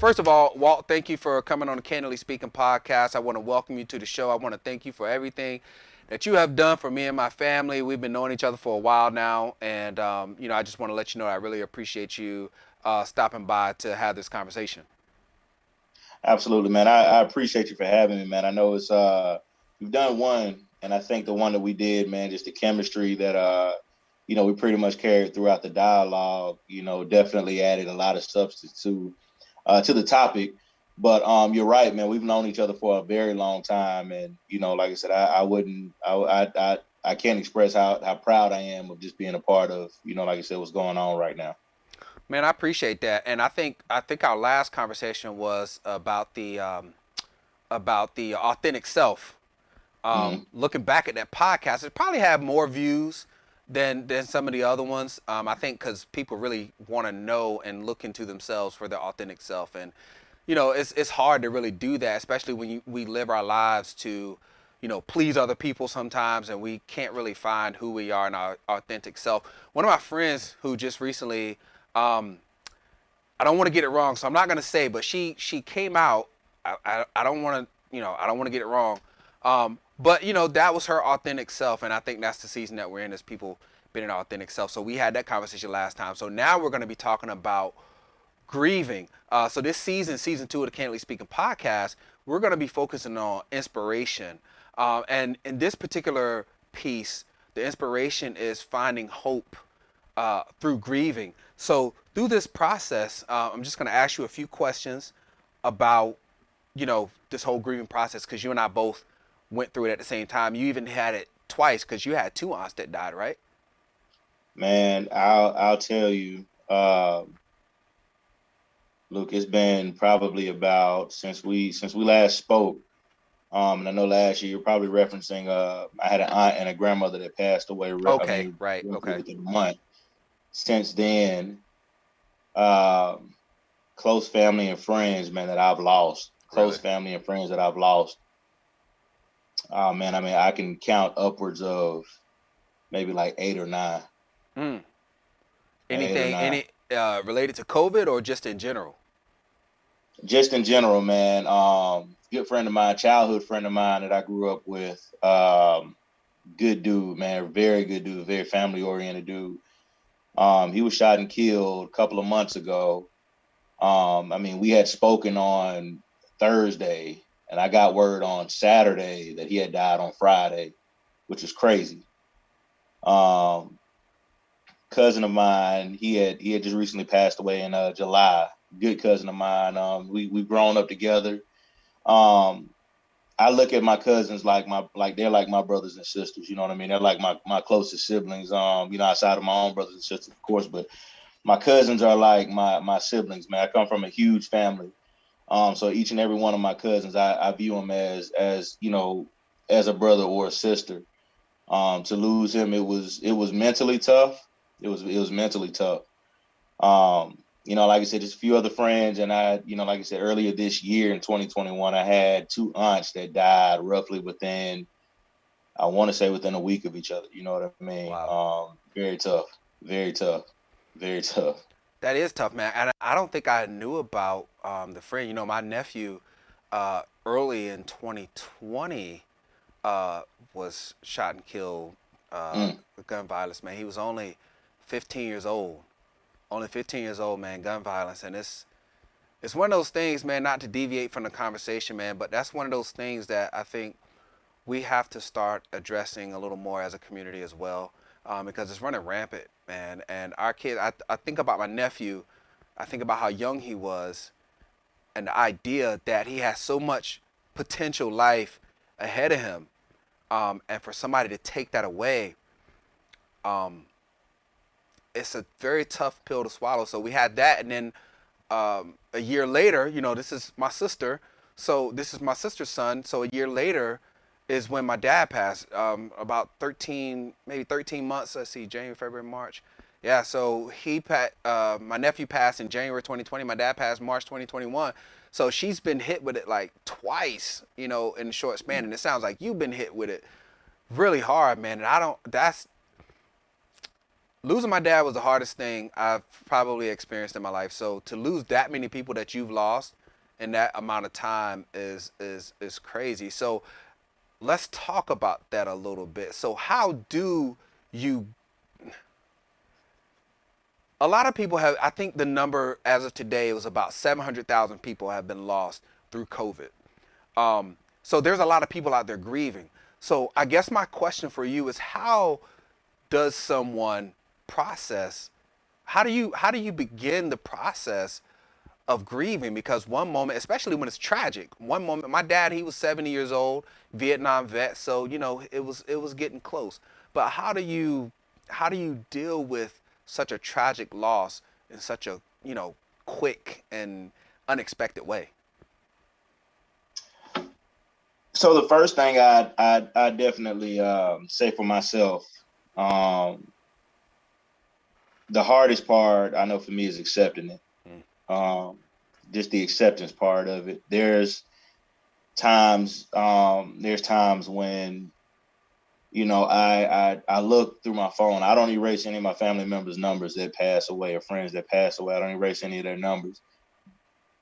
first of all, Walt, thank you for coming on the Candidly Speaking podcast. I want to welcome you to the show. I want to thank you for everything that you have done for me and my family. We've been knowing each other for a while now, and I just want to let you know I really appreciate you stopping by to have this conversation. Absolutely, man. I appreciate you for having me, man. I know it's we've done one, and I think the one that we did, man, just the chemistry that we pretty much carried throughout the dialogue, definitely added a lot of substance to the topic. But you're right, man. We've known each other for a very long time, and like I said, I wouldn't, I can't express how proud I am of just being a part of, like I said, what's going on right now. Man, I appreciate that, and I think our last conversation was about the authentic self. Hmm. Looking back at that podcast, it probably had more views than some of the other ones. I think because people really want to know and look into themselves for their authentic self, and it's hard to really do that, especially when we live our lives to please other people sometimes, and we can't really find who we are in our authentic self. One of my friends who just recently, I don't want to get it wrong, so I'm not gonna say, but she came out. I don't want to I don't want to get it wrong. But that was her authentic self, and I think that's the season that we're in, is people being an authentic self. So we had that conversation last time. So now we're going to be talking about grieving. So this season 2 of the Candidly Speaking podcast, we're going to be focusing on inspiration. And in this particular piece, the inspiration is finding hope through grieving. So through this process, I'm just going to ask you a few questions about this whole grieving process, because you and I both went through it at the same time. You even had it twice because you had two aunts that died, right? Man, I'll tell you. Look, it's been probably about since we last spoke. And I know last year you're probably referencing. I had an aunt and a grandmother that passed away. Okay, right, Roughly okay. within a month. Since then, um, close family and friends, man, that I've lost. Close Really? family and friends that I've lost. Oh man, I mean, I can count upwards of maybe like eight or nine. Mm. Eight or Anything, nine. related to COVID or just in general? Just in general, man. Good friend of mine, childhood friend of mine that I grew up with. Good dude, man. Very good dude. Very family oriented dude. He was shot and killed a couple of months ago. I mean, we had spoken on Thursday, and I got word on Saturday that he had died on Friday, which is crazy. Um, Cousin of mine, he had just recently passed away in July. Good cousin of mine. We've grown up together. Um, I look at my cousins like they're like my brothers and sisters. You know what I mean? They're like my closest siblings. Outside of my own brothers and sisters, of course, but my cousins are like my siblings. Man, I come from a huge family. So each and every one of my cousins, I view them as a brother or a sister. To lose him, it was mentally tough. It was mentally tough. Like I said, just a few other friends, and like I said, earlier this year in 2021, I had two aunts that died roughly within, I want to say within a week of each other. You know what I mean? Wow. Very tough, very tough, very tough. That is tough, man. And I don't think I knew about the friend. My nephew early in 2020 uh, was shot and killed Mm. with gun violence, man. He was only 15 years old. Only 15 years old, man, gun violence. And it's one of those things, man, not to deviate from the conversation, man, but that's one of those things that I think we have to start addressing a little more as a community as well, because it's running rampant, man. And our kids, I think about my nephew, I think about how young he was, and the idea that he has so much potential life ahead of him, and for somebody to take that away, um, it's a very tough pill to swallow. So we had that, and then a year later, this is my sister. So this is my sister's son. So a year later is when my dad passed. About 13, maybe 13 months. Let's see, January, February, March. Yeah. So my nephew passed in January 2020. My dad passed March 2021. So she's been hit with it like twice, in a short span. And it sounds like you've been hit with it really hard, man. And I don't. Losing my dad was the hardest thing I've probably experienced in my life. So to lose that many people that you've lost in that amount of time is crazy. So let's talk about that a little bit. So how do you a lot of people have, I think the number as of today, it was about 700,000 people have been lost through COVID. So there's a lot of people out there grieving. So I guess my question for you is, how does someone process, how do you begin the process of grieving? Because one moment, especially when it's tragic, one moment, my dad, he was 70 years old, Vietnam vet, so it was getting close. But how do you deal with such a tragic loss in such a quick and unexpected way? So the first thing I definitely say for myself, um, the hardest part I know for me is accepting it. Mm. Um, just the acceptance part of it. There's times when I look through my phone. I don't erase any of my family members' numbers that pass away or friends that pass away. I don't erase any of their numbers.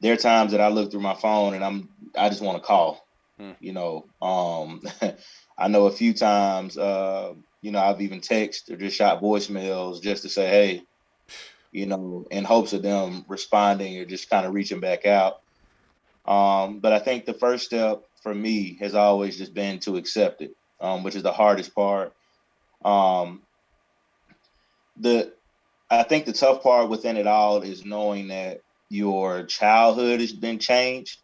There are times that I look through my phone and I just want to call. Mm. I know a few times, I've even texted or just shot voicemails just to say, hey, in hopes of them responding or just kind of reaching back out. But I think the first step for me has always just been to accept it, which is the hardest part. Um, the I think the tough part within it all is knowing that your childhood has been changed,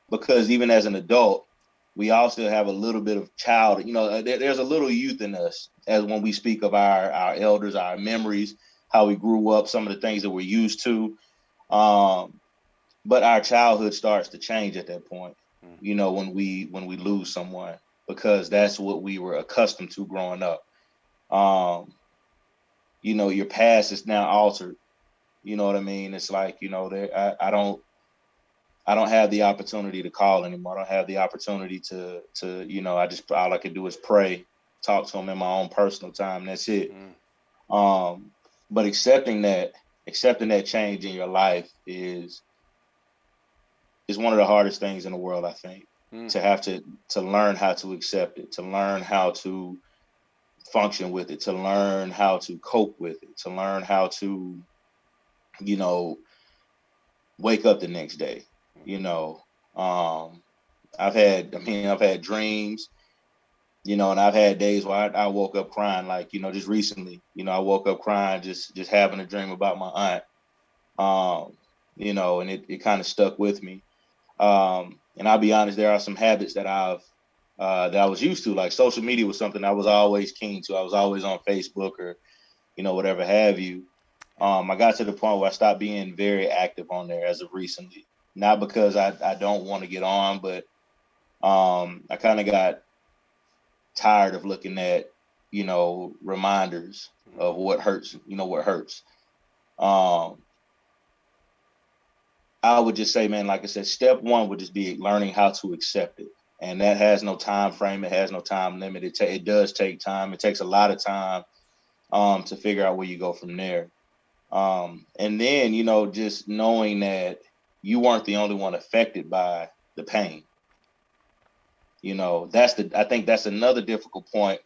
because even as an adult, we all still have a little bit of child. There's a little youth in us as when we speak of our elders, our memories, how we grew up, some of the things that we're used to. Um, but our childhood starts to change at that point. Mm. When we lose someone, because that's what we were accustomed to growing up. Um, your past is now altered. You know what I mean? It's like, I don't have the opportunity to call anymore. I don't have the opportunity I just, all I can do is pray, talk to him in my own personal time. That's it. Mm. Um, but accepting that change in your life is one of the hardest things in the world, I think. Mm. To have to learn how to accept it, to learn how to function with it, to learn how to cope with it, to learn how to, you know, wake up the next day. You know, um, I've had dreams, and I've had days where I woke up crying, like, just recently, I woke up crying, just having a dream about my aunt. And it kind of stuck with me. And I'll be honest, there are some habits that I was used to. Like, social media was something I was always keen to. I was always on Facebook or, whatever have you. I got to the point where I stopped being very active on there as of recently. Not because I don't want to get on, but I kind of got tired of looking at, reminders of what hurts, what hurts. Um, I would just say, man, like I said, step one would just be learning how to accept it. And that has no time frame. It has no time limit. It does take time. It takes a lot of time to figure out where you go from there. And then, just knowing that you weren't the only one affected by the pain. I think that's another difficult point,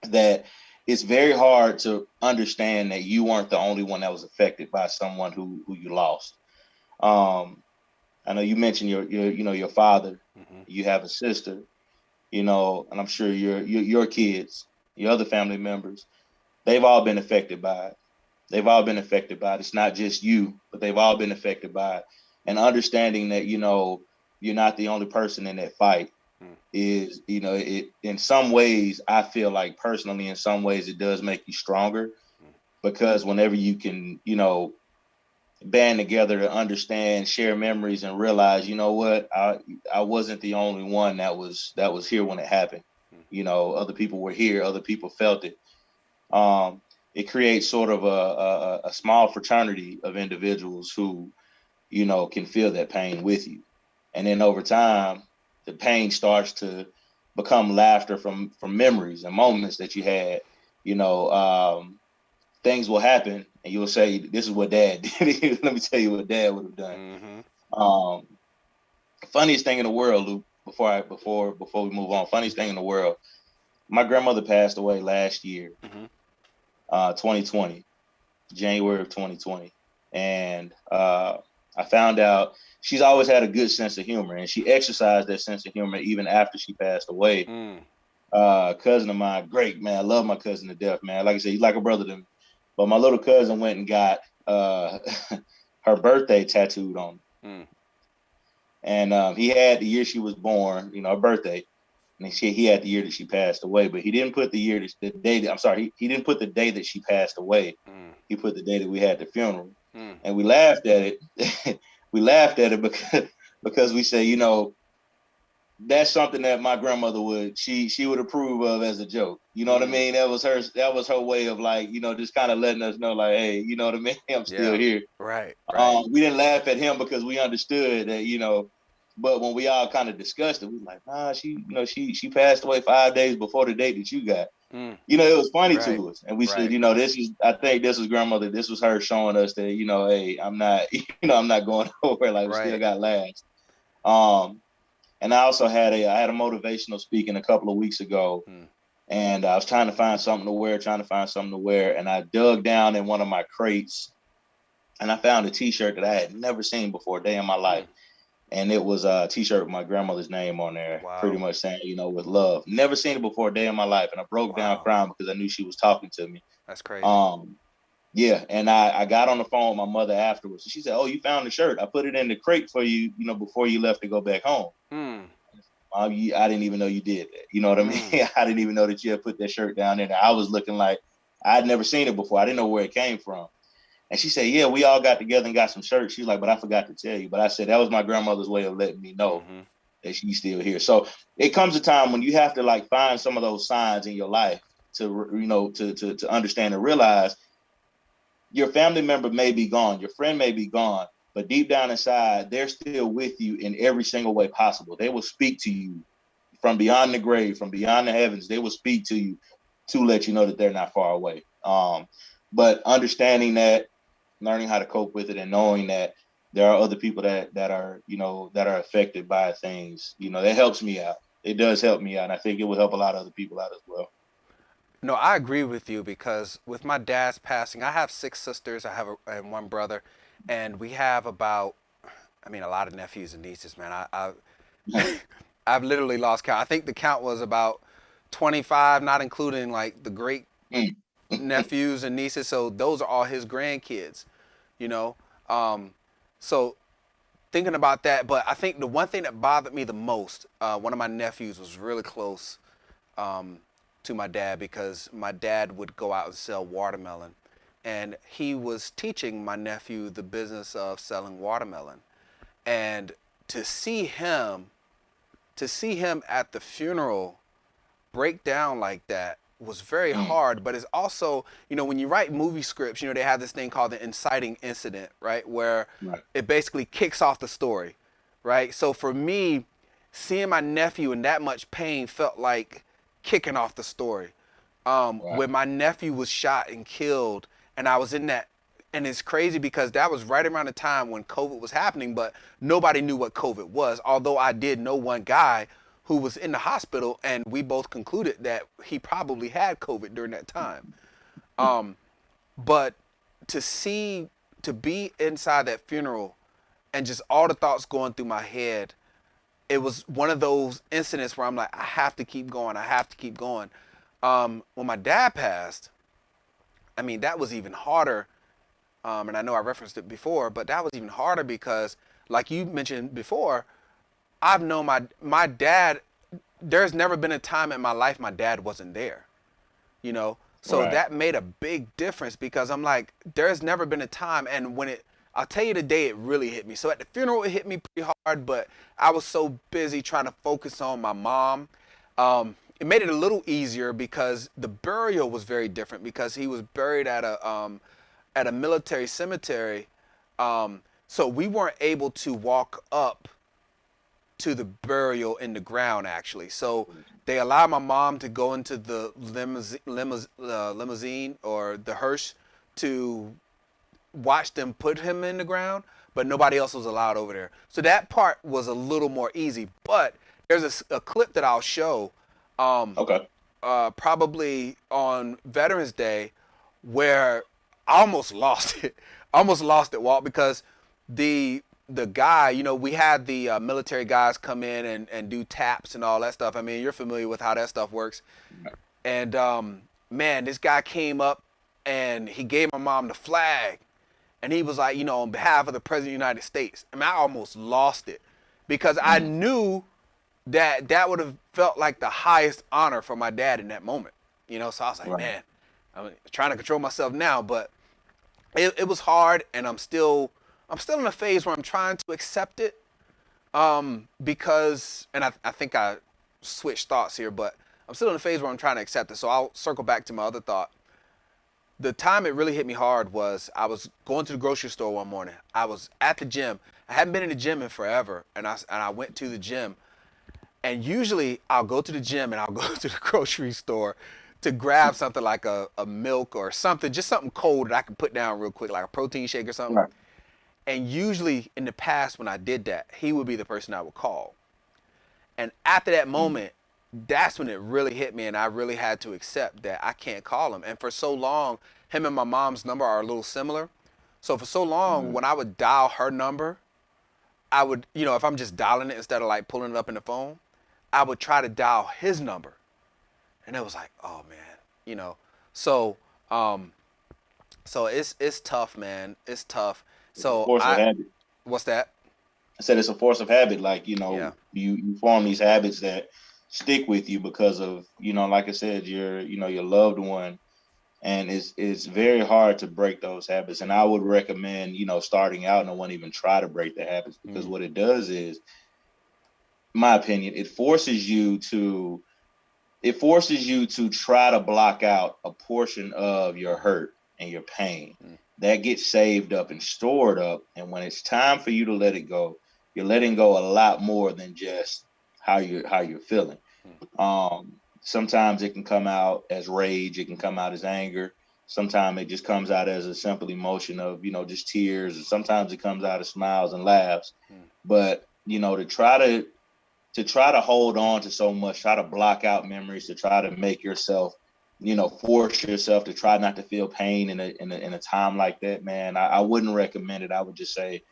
that it's very hard to understand that you weren't the only one that was affected by someone who you lost. Um, I know you mentioned your father. Mm-hmm. You have a sister, and I'm sure your kids, your other family members, they've all been affected by it. They've all been affected by it. It's not just you, but they've all been affected by it. And understanding that, you're not the only person in that fight Mm. is, it, in some ways, I feel like personally, in some ways, it does make you stronger, because whenever you can, band together to understand, share memories, and realize, what, I wasn't the only one that was here when it happened. Other people were here, other people felt it. Um, it creates sort of a small fraternity of individuals who, can feel that pain with you. And then over time, the pain starts to become laughter from memories and moments that you had, you know, things will happen, and you'll say, "This is what Dad did." Let me tell you what Dad would have done. Mm-hmm. Um, Funniest thing in the world, Luke. Before we move on, funniest thing in the world. My grandmother passed away last year, Mm-hmm. 2020, January of 2020, and I found out she's always had a good sense of humor, and she exercised that sense of humor even after she passed away. Mm. Cousin of mine, great man, I love my cousin to death, man. Like I said, he's like a brother to me. But my little cousin went and got her birthday tattooed on him. Mm. And he had the year she was born, her birthday, and he had the year that she passed away. But he didn't put the day. I'm sorry, he didn't put the day that she passed away. Mm. He put the day that we had the funeral, Mm. and we laughed at it. We laughed at it because we say, that's something that my grandmother she would approve of as a joke. You know what I mean? That was her way of, like, just kind of letting us know, like, hey, you know what I mean? I'm still Yeah. here. Right. Right. We didn't laugh at him because we understood that, but when we all kind of discussed it, we were like, nah, she passed away 5 days before the date that you got. Mm. It was funny Right. to us. And we said, Right. I think this was grandmother, this was her showing us that, hey, I'm not, I'm not going nowhere. Like, we still Right. got laughs. And I also had a motivational speaking a couple of weeks ago, Mm. and I was trying to find something to wear, and I dug down in one of my crates, and I found a T-shirt that I had never seen before a day in my life. Mm. And it was a T-shirt with my grandmother's name on there, pretty Wow. much saying, with love. Never seen it before a day in my life, and I broke down Wow. crying because I knew she was talking to me. That's crazy. Yeah, and I got on the phone with my mother afterwards. And she said, "Oh, you found the shirt. I put it in the crate for you, before you left to go back home." Mm. I didn't even know you did that. You know what I mean? Mm. I didn't even know that you had put that shirt down there. I was looking like I'd never seen it before. I didn't know where it came from. And she said, "Yeah, we all got together and got some shirts." She's like, "But I forgot to tell you." But I said, that was my grandmother's way of letting me know Mm-hmm. that she's still here. So it comes a time when you have to, like, find some of those signs in your life to, to understand and realize your family member may be gone, your friend may be gone, but deep down inside, they're still with you in every single way possible. They will speak to you from beyond the grave, from beyond the heavens. They will speak to you to let you know that they're not far away. But understanding that, learning how to cope with it, and knowing that there are other people that are, that are affected by things, that helps me out. It does help me out. And I think it will help a lot of other people out as well. No, I agree with you because with my dad's passing, I have 6 sisters. I have and one brother, and we have about, I mean, a lot of nephews and nieces. Man, I've literally lost count. I think the count was about 25, not including like the great Mm. nephews and nieces. So those are all his grandkids, you know. Um, so thinking about that, but I think the one thing that bothered me the most, one of my nephews was really close um, to my dad because my dad would go out and sell watermelon, and he was teaching my nephew the business of selling watermelon, and to see him, at the funeral break down like that was very Mm. hard. But it's also, when you write movie scripts, they have this thing called the inciting incident, right, where Right. it basically kicks off the story, right? So for me, seeing my nephew in that much pain felt like kicking off the story. Right. When my nephew was shot and killed, and I was in that, and it's crazy because that was right around the time when COVID was happening, but nobody knew what COVID was. Although I did know one guy who was in the hospital, and we both concluded that he probably had COVID during that time. But to be inside that funeral and just all the thoughts going through my head, it was one of those incidents where I'm like, I have to keep going. I have to keep going. When my dad passed, I mean, that was even harder. And I know I referenced it before, but that was even harder because, like you mentioned before, I've known my dad. There's never been a time in my life my dad wasn't there. So Right. that made a big difference because I'm like, there's never been a time. And I'll tell you the day it really hit me. So at the funeral, it hit me pretty hard, but I was so busy trying to focus on my mom. It made it a little easier because the burial was very different because he was buried at a military cemetery. So we weren't able to walk up to the burial in the ground, actually. So they allowed my mom to go into the limousine or the hearse to watch them put him in the ground, but nobody else was allowed over there. So that part was a little more easy. But there's a clip that I'll show, Okay. probably on Veterans Day, where I almost lost it. I almost lost it, Walt, because the guy, we had the military guys come in and do taps and all that stuff. I mean, you're familiar with how that stuff works. And man, this guy came up and he gave my mom the flag. And he was like, on behalf of the President of the United States. I mean, I almost lost it because I knew that that would have felt like the highest honor for my dad in that moment. So I was like, man, I'm trying to control myself now, but it was hard, and I'm still in a phase where I'm trying to accept it, because, and I think I switched thoughts here, but I'm still in a phase where I'm trying to accept it. So I'll circle back to my other thought. The time it really hit me hard was I was going to the grocery store one morning. I was at the gym. I hadn't been in the gym in forever, and I went to the gym. And usually I'll go to the gym and I'll go to the grocery store to grab something like a milk or something, just something cold that I can put down real quick, like a protein shake or something. Right. And usually in the past when I did that, he would be the person I would call. And after that moment, that's when it really hit me, and I really had to accept that I can't call him. And for so long, him and my mom's number are a little similar. So for so long, when I would dial her number, I would, if I'm just dialing it instead of like pulling it up in the phone, I would try to dial his number. And it was like, oh man, So so it's tough, man. It's tough. So Force of habit. What's that? I said it's a force of habit. Like, Yeah. you form these habits that stick with you because of, like I said, your loved one. And it's very hard to break those habits. And I would recommend, starting out, no one even try to break the habits, because what it does is, in my opinion, it forces you to try to block out a portion of your hurt and your pain that gets saved up and stored up. And when it's time for you to let it go, you're letting go a lot more than just how you're feeling. Sometimes it can come out as rage. It can come out as anger. Sometimes it just comes out as a simple emotion of, just tears. And sometimes it comes out as smiles and laughs. But, to try to hold on to so much, try to block out memories, to try to make yourself, force yourself to try not to feel pain in a time like that, man, I wouldn't recommend it. I would just say,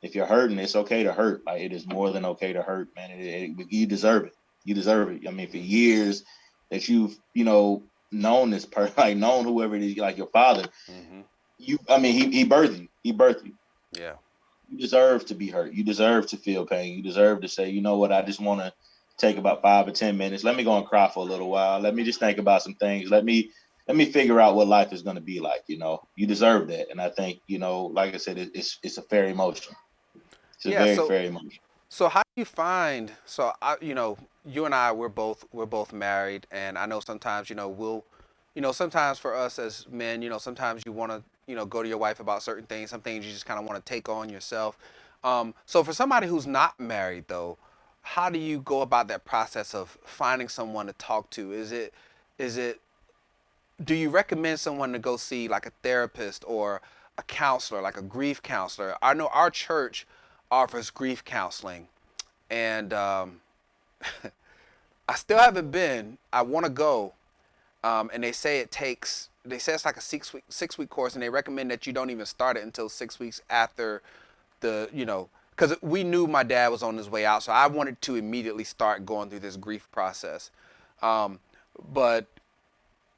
if you're hurting, it's okay to hurt. Like, it is more than okay to hurt, man. You deserve it. You deserve it. I mean, for years that you've, known this person, like known whoever it is, like your father, he birthed you. He birthed you. Yeah. You deserve to be hurt. You deserve to feel pain. You deserve to say, you know what, I just want to take about 5 or 10 minutes. Let me go and cry for a little while. Let me just think about some things. Let me figure out what life is going to be like. You deserve that. And I think, like I said, it's a fair emotion. It's a very fair emotion. So how do you find? So you and I, we're both married, and I know sometimes sometimes for us as men, sometimes you want to go to your wife about certain things. Some things you just kind of want to take on yourself. So for somebody who's not married though, how do you go about that process of finding someone to talk to? Is it do you recommend someone to go see like a therapist or a counselor, like a grief counselor? I know our church offers grief counseling, and I still haven't been. I want to go, and they say it's like a 6 week course, and they recommend that you don't even start it until 6 weeks after because we knew my dad was on his way out, so I wanted to immediately start going through this grief process, but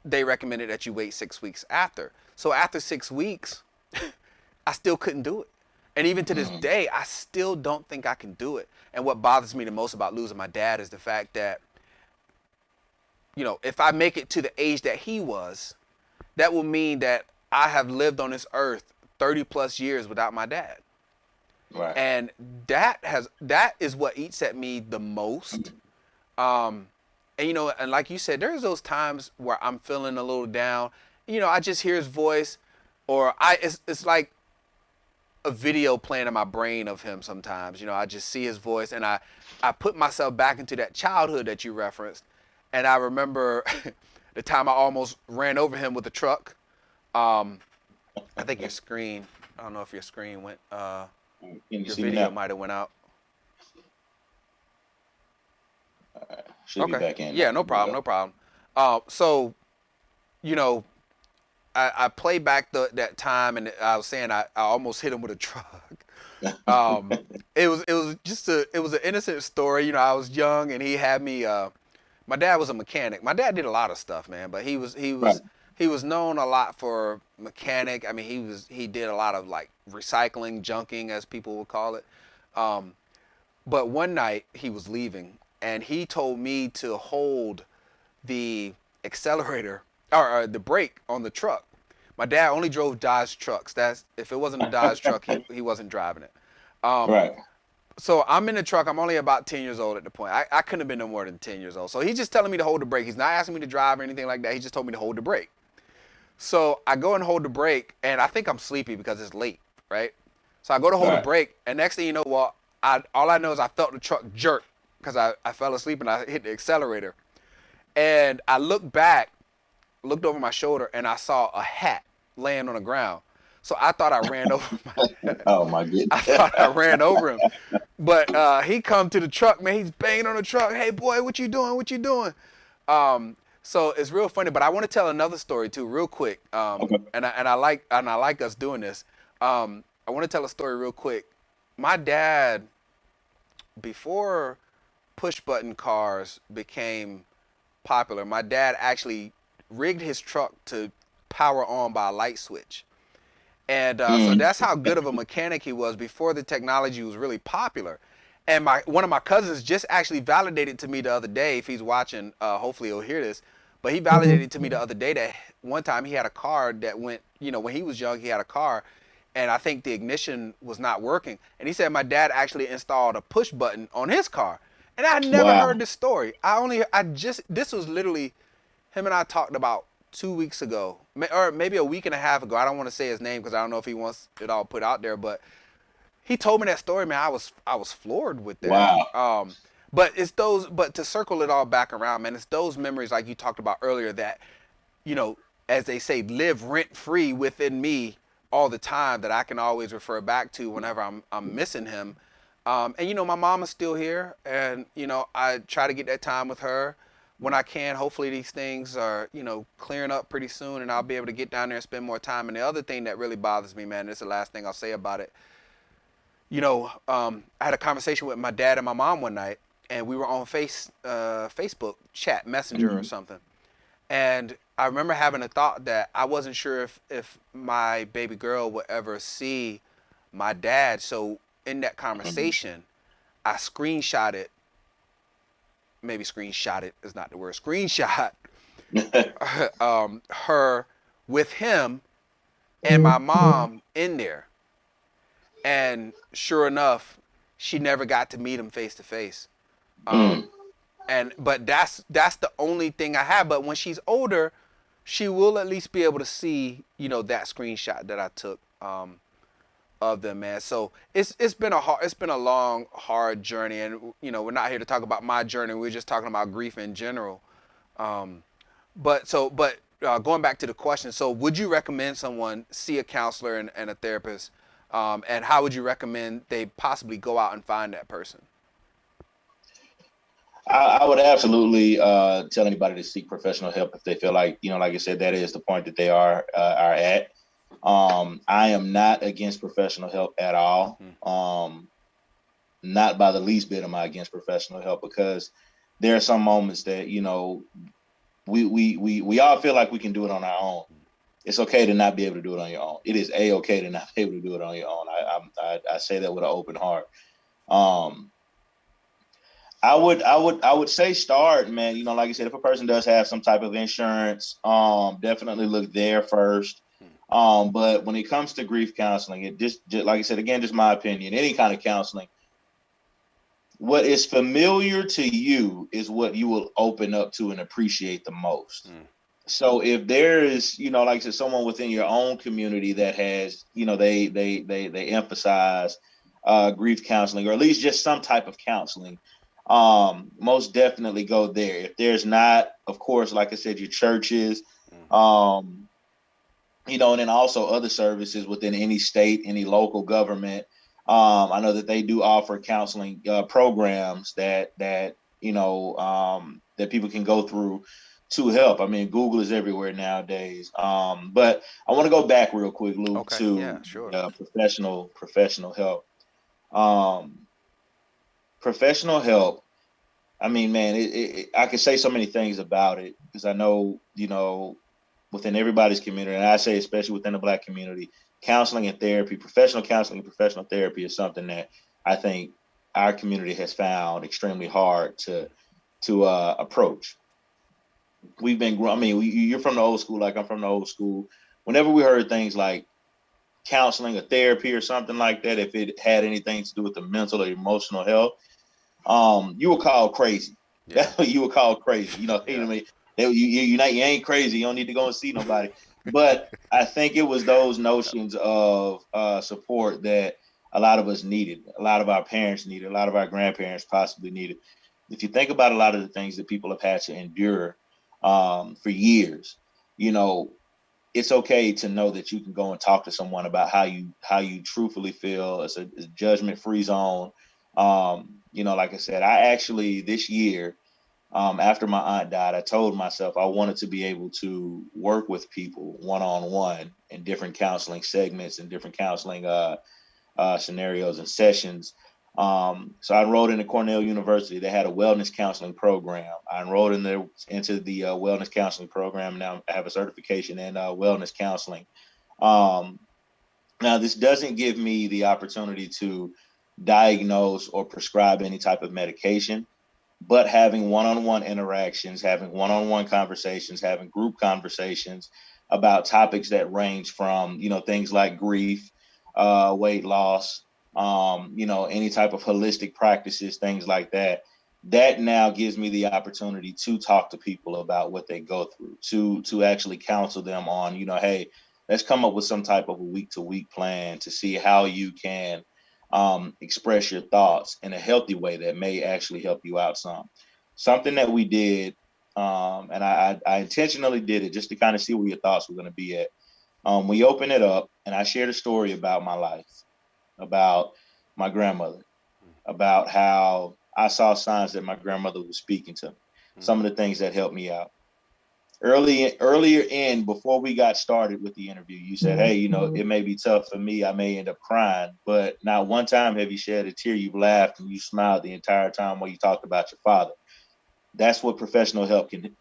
they recommended that you wait 6 weeks after. So after 6 weeks, I still couldn't do it. And even to this day, I still don't think I can do it. And what bothers me the most about losing my dad is the fact that, if I make it to the age that he was, that will mean that I have lived on this earth 30 plus years without my dad. Right. And that is what eats at me the most. And and like you said, there's those times where I'm feeling a little down. I just hear his voice, or it's like a video playing in my brain of him sometimes. You know, I just see his voice, and I put myself back into that childhood that you referenced, and I remember the time I almost ran over him with a truck. I think your screen. I don't know if your screen went. Can you Your see me video now? might have went out. Should be Okay. back in Yeah, now. no There we problem. go. No problem. So you know, I play back that time, and I was saying I almost hit him with a truck. It was just it was an innocent story. You know, I was young, and he had me. My dad was a mechanic. My dad did a lot of stuff, man, but Right. he was known a lot for mechanic. I mean, he did a lot of like recycling, junking, as people would call it. Um, but one night he was leaving, and he told me to hold the accelerator or the brake on the truck. My dad only drove Dodge trucks. That's if it wasn't a Dodge truck, he wasn't driving it. Um, Right. so I'm in the truck. I'm only about 10 years old at the point. I couldn't have been no more than 10 years old. So he's just telling me to hold the brake. He's not asking me to drive or anything like that. He just told me to hold the brake. So I go and hold the brake, and I think I'm sleepy because it's late, right? So I go to hold the Right. brake, and next thing you know, well, all I know is I felt the truck jerk because I fell asleep and I hit the accelerator. And I looked back, looked over my shoulder, and I saw a hat laying on the ground. So I thought I ran over my dad. Oh my I goodness. thought I ran over him. But he come to the truck, man. He's banging on the truck. Hey, boy, what you doing? What you doing? So it's real funny. But I want to tell another story too, real quick. Okay. And I like us doing this. I want to tell a story real quick. My dad, before push button cars became popular, my dad actually rigged his truck to power on by a light switch. And so Mm. that's how good of a mechanic he was before the technology was really popular. And one of my cousins just actually validated to me the other day. If he's watching, hopefully he'll hear this. But he validated to me the other day that one time he had a car that went, you know, when he was young, he had a car, and I think the ignition was not working. And he said my dad actually installed a push button on his car. And I never Wow. heard this story. This was literally him and I talked about 2 weeks ago, or maybe a week and a half ago. I don't want to say his name because I don't know if he wants it all put out there, but he told me that story, man. I was floored with that. Wow. But it's those. But to circle it all back around, man, it's those memories like you talked about earlier that, you know, as they say, live rent free within me all the time that I can always refer back to whenever I'm missing him. And you know, my mom is still here, and you know, I try to get that time with her when I can. Hopefully, these things are, you know, clearing up pretty soon, and I'll be able to get down there and spend more time. And the other thing that really bothers me, man, this is the last thing I'll say about it. You know, I had a conversation with my dad and my mom one night, and we were on Facebook chat messenger or Mhm. something. And I remember having a thought that I wasn't sure if my baby girl would ever see my dad. So in that Mhm. conversation, I screenshotted, maybe screenshot it is not the word, screenshot her with him and my mom in there. And sure enough, she never got to meet him face to face. Mm. But that's the only thing I have. But when she's older, she will at least be able to see, you know, that screenshot that I took of them, man. So it's been a long, hard journey, and you know, we're not here to talk about my journey. We're just talking about grief in general. Um, but going back to the question, so would you recommend someone see a counselor and a therapist? And how would you recommend they possibly go out and find that person? I would absolutely tell anybody to seek professional help if they feel like, you know, like I said, that is the point that they are at. I am not against professional help at all. Hmm. Not by the least bit am I against professional help, because there are some moments that, you know, we all feel like we can do it on our own. It's okay to not be able to do it on your own. It is okay to not be able to do it on your own. I say that with an open heart. Um, I would say start, man. You know, like I said, if a person does have some type of insurance, definitely look there first. But when it comes to grief counseling, it just like I said, again, just my opinion. Any kind of counseling, what is familiar to you is what you will open up to and appreciate the most. Hmm. So if there is, like I said, someone within your own community that has, they emphasize grief counseling, or at least just some type of counseling, most definitely go there. If there's not, of course, like I said, your churches, Mm-hmm. um, and then also other services within any state, any local government. I know that they do offer counseling programs that people can go through to help. I mean, Google is everywhere nowadays. But I want to go back real quick, Luke, Okay. to Yeah. Sure. professional help. Um, Professional help. I mean, man, I can say so many things about it because I know, within everybody's community, and I say especially within the Black community, counseling and therapy, professional counseling and professional therapy is something that I think our community has found extremely hard to approach. I mean, you're from the old school, like I'm from the old school. Whenever we heard things like counseling or therapy or something like that, if it had anything to do with the mental or emotional health, you were called crazy. Yeah. That's what you were called crazy. You know Yeah. what I mean? You ain't crazy. You don't need to go and see nobody. But I think it was those notions of support that a lot of us needed, a lot of our parents needed, a lot of our grandparents possibly needed. If you think about a lot of the things that people have had to endure for years, you know, it's okay to know that you can go and talk to someone about how you truthfully feel. It's a judgment free zone. Like I said, I actually this year, after my aunt died, I told myself I wanted to be able to work with people one on one in different counseling segments and different counseling scenarios and sessions. So I enrolled into Cornell University. They had a wellness counseling program. I enrolled into the wellness counseling program. Now I have a certification in wellness counseling. Um, Now, this doesn't give me the opportunity to diagnose or prescribe any type of medication, but having one-on-one interactions, having one-on-one conversations, having group conversations about topics that range from, things like grief, weight loss, any type of holistic practices, things like that. That now gives me the opportunity to talk to people about what they go through, to actually counsel them on, hey, let's come up with some type of a week to week plan to see how you can express your thoughts in a healthy way that may actually help you out some. Something that we did, and I intentionally did it just to kind of see where your thoughts were going to be at. We opened it up, and I shared a story about my life, about my grandmother, about how I saw signs that my grandmother was speaking to me, some Mm-hmm. of the things that helped me out earlier in before we got started with the interview. You said, hey, it may be tough for me, I may end up crying, but not one time have you shed a tear. You've laughed and you smiled the entire time while you talked about your father. That's what professional help can,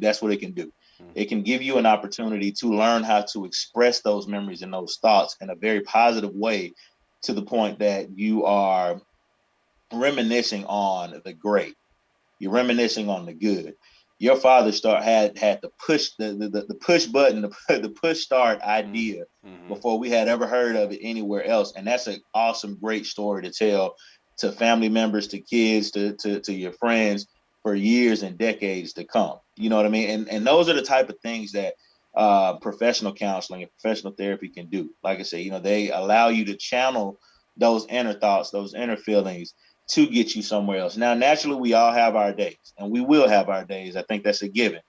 that's what it can do. It can give you an opportunity to learn how to express those memories and those thoughts in a very positive way, to the point that you are reminiscing on the great, you're reminiscing on the good. Your father had the push the push button, the push start idea Mm-hmm. before we had ever heard of it anywhere else, and that's an awesome, great story to tell to family members, to kids, to your friends for years and decades to come. You know what I mean? And those are the type of things that professional counseling and professional therapy can do. Like I said, they allow you to channel those inner thoughts, those inner feelings, to get you somewhere else. Now, naturally, we all have our days, and we will have our days. I think that's a given.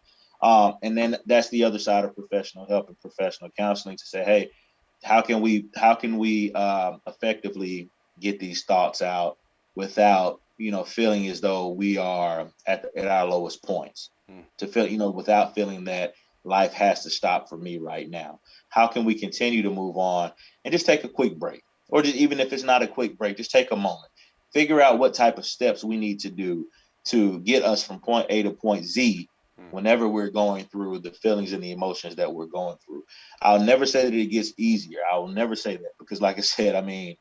And then that's the other side of professional help and professional counseling, to say, hey, how can we effectively get these thoughts out without feeling as though we are at our lowest points, Mm-hmm. to feel without feeling that life has to stop for me right now. How can we continue to move on and just take a quick break, or just, even if it's not a quick break, just take a moment, figure out what type of steps we need to do to get us from point A to point Z whenever we're going through the feelings and the emotions that we're going through. I'll never say that it gets easier. I will never say that, because, like I said, I mean,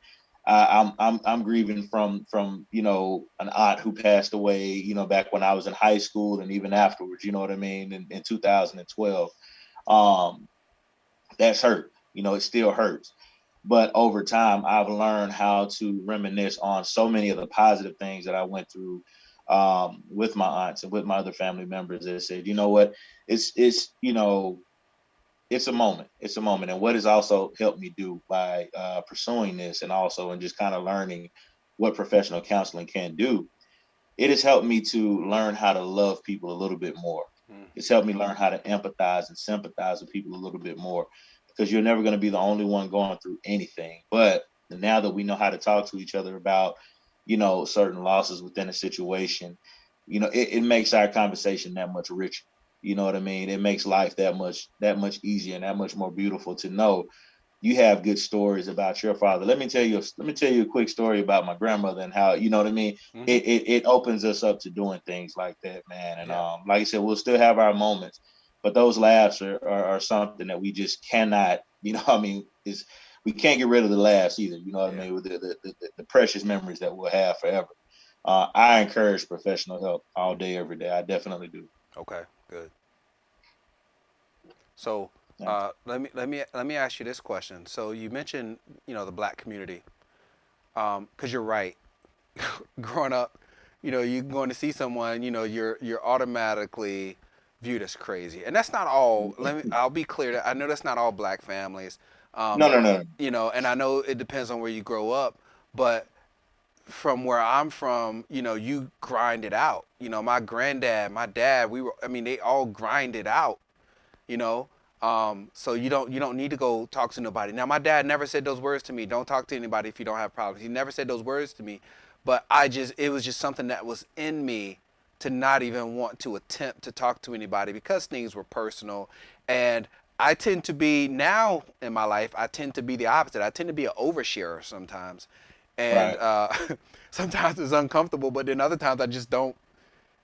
I'm grieving from an aunt who passed away, back when I was in high school and even afterwards. You know what I mean? In 2012, um, that's hurt. It still hurts. But over time, I've learned how to reminisce on so many of the positive things that I went through with my aunts and with my other family members that said, you know what, it's you know, it's a moment. It's a moment. And what has also helped me do by pursuing this and also and just kind of learning what professional counseling can do, it has helped me to learn how to love people a little bit more. It's helped me learn how to empathize and sympathize with people a little bit more, because you're never going to be the only one going through anything. But now that we know how to talk to each other about, you know, certain losses within a situation, you know, it makes our conversation that much richer. You know what I mean? It makes life that much easier and that much more beautiful to know you have good stories about your father. Let me tell you a quick story about my grandmother and how, you know what I mean? Mm-hmm. It opens us up to doing things like that, man. And Yeah. like I said, we'll still have our moments, but those laughs are something that we just cannot, you know what I mean, is we can't get rid of the laughs either, you know what I Yeah. mean, with the precious memories that we'll have forever. I encourage professional help all day, every day. I definitely do. Okay. Good. So Yeah. let me ask you this question. So you mentioned, the black community, because you're right. Growing up, you're going to see someone, you're automatically viewed as crazy, and that's not all. I'll be clear that I know that's not all black families. No, Um, no, no, no. and I know it depends on where you grow up, but from where I'm from, you grind it out. My granddad, my dad, they all grind it out, you know. So you don't need to go talk to nobody. Now, my dad never said those words to me. Don't talk to anybody if you don't have problems. He never said those words to me, but it was just something that was in me to not even want to attempt to talk to anybody because things were personal. And I tend to be now in my life, I tend to be the opposite. I tend to be an oversharer sometimes, and Right. sometimes it's uncomfortable, but then other times I just don't.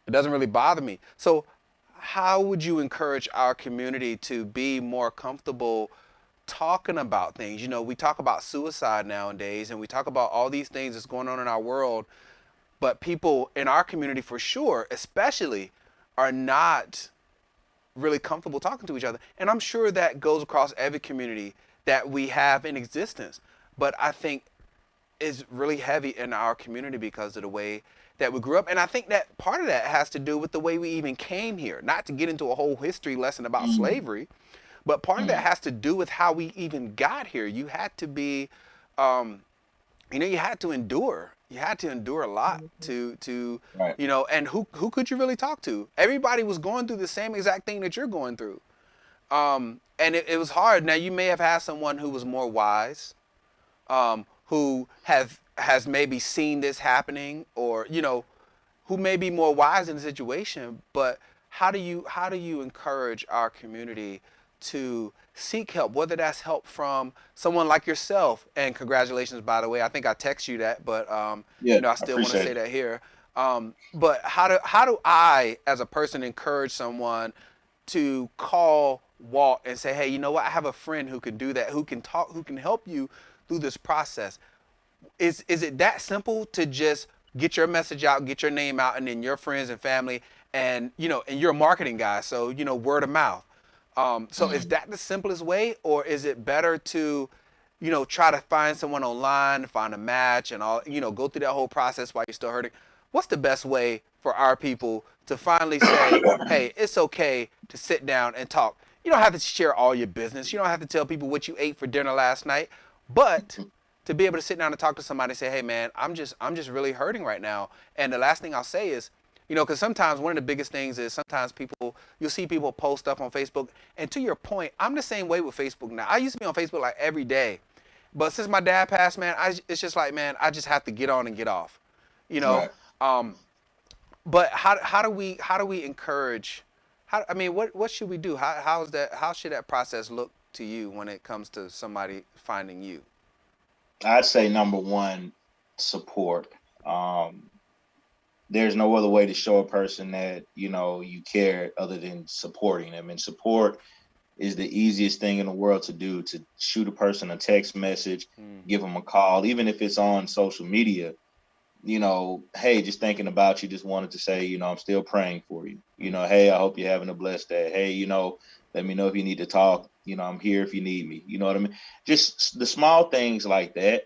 It doesn't really bother me. So, how would you encourage our community to be more comfortable talking about things? We talk about suicide nowadays, and we talk about all these things that's going on in our world, but people in our community, for sure, especially, are not really comfortable talking to each other. And I'm sure that goes across every community that we have in existence. But I think is really heavy in our community because of the way that we grew up. And I think that part of that has to do with the way we even came here. Not to get into a whole history lesson about Mm, slavery, but part of that mm, has to do with how we even got here. You had to be, um, you had to endure. You had to endure a lot right. and who could you really talk to? Everybody was going through the same exact thing that you're going through. And it was hard. Now you may have had someone who was more wise, who has maybe seen this happening, or who may be more wise in the situation. But how do you encourage our community to seek help, whether that's help from someone like yourself? And congratulations, by the way. I think I text you that, but Yeah, I I still want to appreciate say it. that here. But how do I, as a person, encourage someone to call Walt and say, hey, you know what? I have a friend who can do that, who can talk, who can help you through this process. Is it that simple to just get your message out, get your name out, and then your friends and family, and and you're a marketing guy, so word of mouth. So is Mm. that the simplest way, or is it better to, try to find someone online, find a match, and all, go through that whole process while you're still hurting? What's the best way for our people to finally say, hey, it's okay to sit down and talk? You don't have to share all your business. You don't have to tell people what you ate for dinner last night, but to be able to sit down and talk to somebody and say, hey man, I'm just really hurting right now. And the last thing I'll say is, because sometimes one of the biggest things is sometimes you'll see people post stuff on Facebook. And to your point, I'm the same way with Facebook now. I used to be on Facebook like every day. But since my dad passed, man, it's just like, man, I just have to get on and get off. You know, Right. um, but how do we encourage? What should we do? How should that process look to you when it comes to somebody finding you? I'd say number one, support. Um, there's no other way to show a person that, you know, you care other than supporting them. And support is the easiest thing in the world to do, to shoot a person a text message, Mm. give them a call, even if it's on social media, you know, hey, just thinking about you, just wanted to say, you know, I'm still praying for you. You Mm. know, hey, I hope you're having a blessed day. Hey, you know, let me know if you need to talk. You know, I'm here if you need me. You know what I mean? Just the small things like that.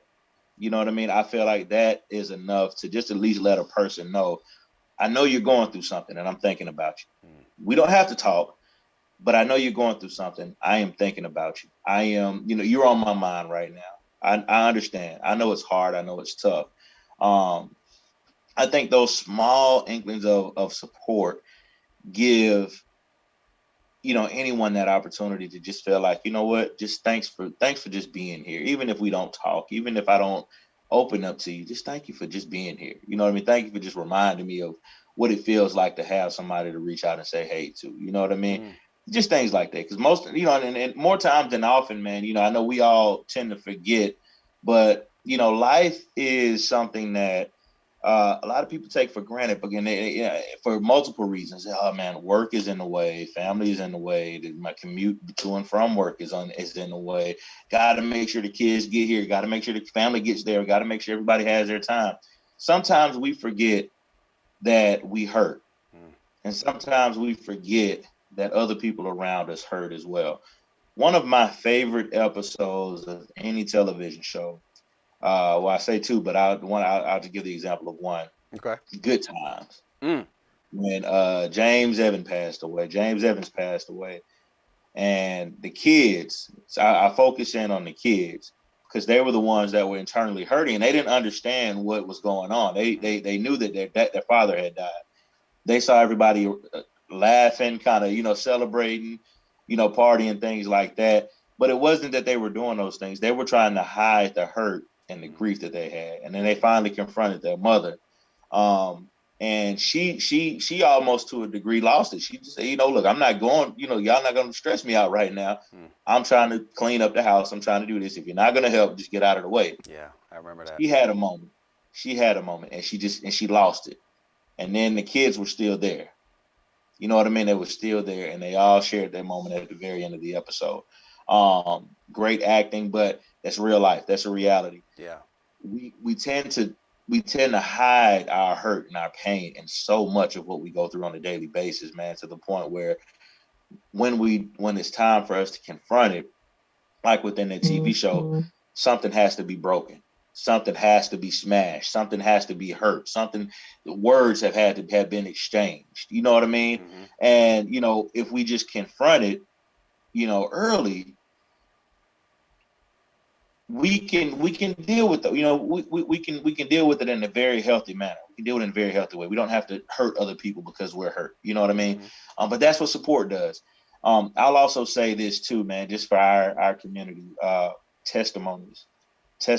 You know what I mean? I feel like that is enough to just at least let a person know I know you're going through something and I'm thinking about you. We don't have to talk, but I know you're going through something. I am thinking about you. I am, you're on my mind right now. I understand. I know it's hard. I know it's tough. I think those small inklings of support give, anyone that opportunity to just feel like, you know what, just thanks for just being here. Even if we don't talk, even if I don't open up to you, just thank you for just being here. You know what I mean? Thank you for just reminding me of what it feels like to have somebody to reach out and say hey to. You know what I mean? Just things like that. Because most, and more times than often, man, I know we all tend to forget, but life is something that a lot of people take for granted, but again, for multiple reasons. Oh man, work is in the way, family is in the way, my commute to and from work is in the way. Got to make sure the kids get here. Got to make sure the family gets there. Got to make sure everybody has their time. Sometimes we forget that we hurt, and sometimes we forget that other people around us hurt as well. One of my favorite episodes of any television show. Well, I say two, but I'll just give the example of one. Okay. Good Times. When James Evans passed away, and the kids. So I focus in on the kids because they were the ones that were internally hurting, and they didn't understand what was going on. They knew that their father had died. They saw everybody laughing, kind of celebrating, partying, things like that. But it wasn't that they were doing those things. They were trying to hide the hurt and the grief that they had. And then they finally confronted their mother. And she almost to a degree lost it. She just said, look, I'm not going, y'all not going to stress me out right now. I'm trying to clean up the house. I'm trying to do this. If you're not going to help, just get out of the way. Yeah, I remember that. She had a moment and she lost it. And then the kids were still there. You know what I mean? They were still there and they all shared their moment at the very end of the episode. Great acting, but that's real life. That's a reality. Yeah. We tend to hide our hurt and our pain and so much of what we go through on a daily basis, man, to the point where when it's time for us to confront it, like within the TV show, something has to be broken. Something has to be smashed. Something has to be hurt. The words have been exchanged. You know what I mean? And, if we just confront it, early, we can deal with it. We can deal with it in a very healthy manner. We can deal with it in a very healthy way. We don't have to hurt other people because we're hurt. You know what I mean? But that's what support does. I'll also say this too, man, just for our community, testimonies. You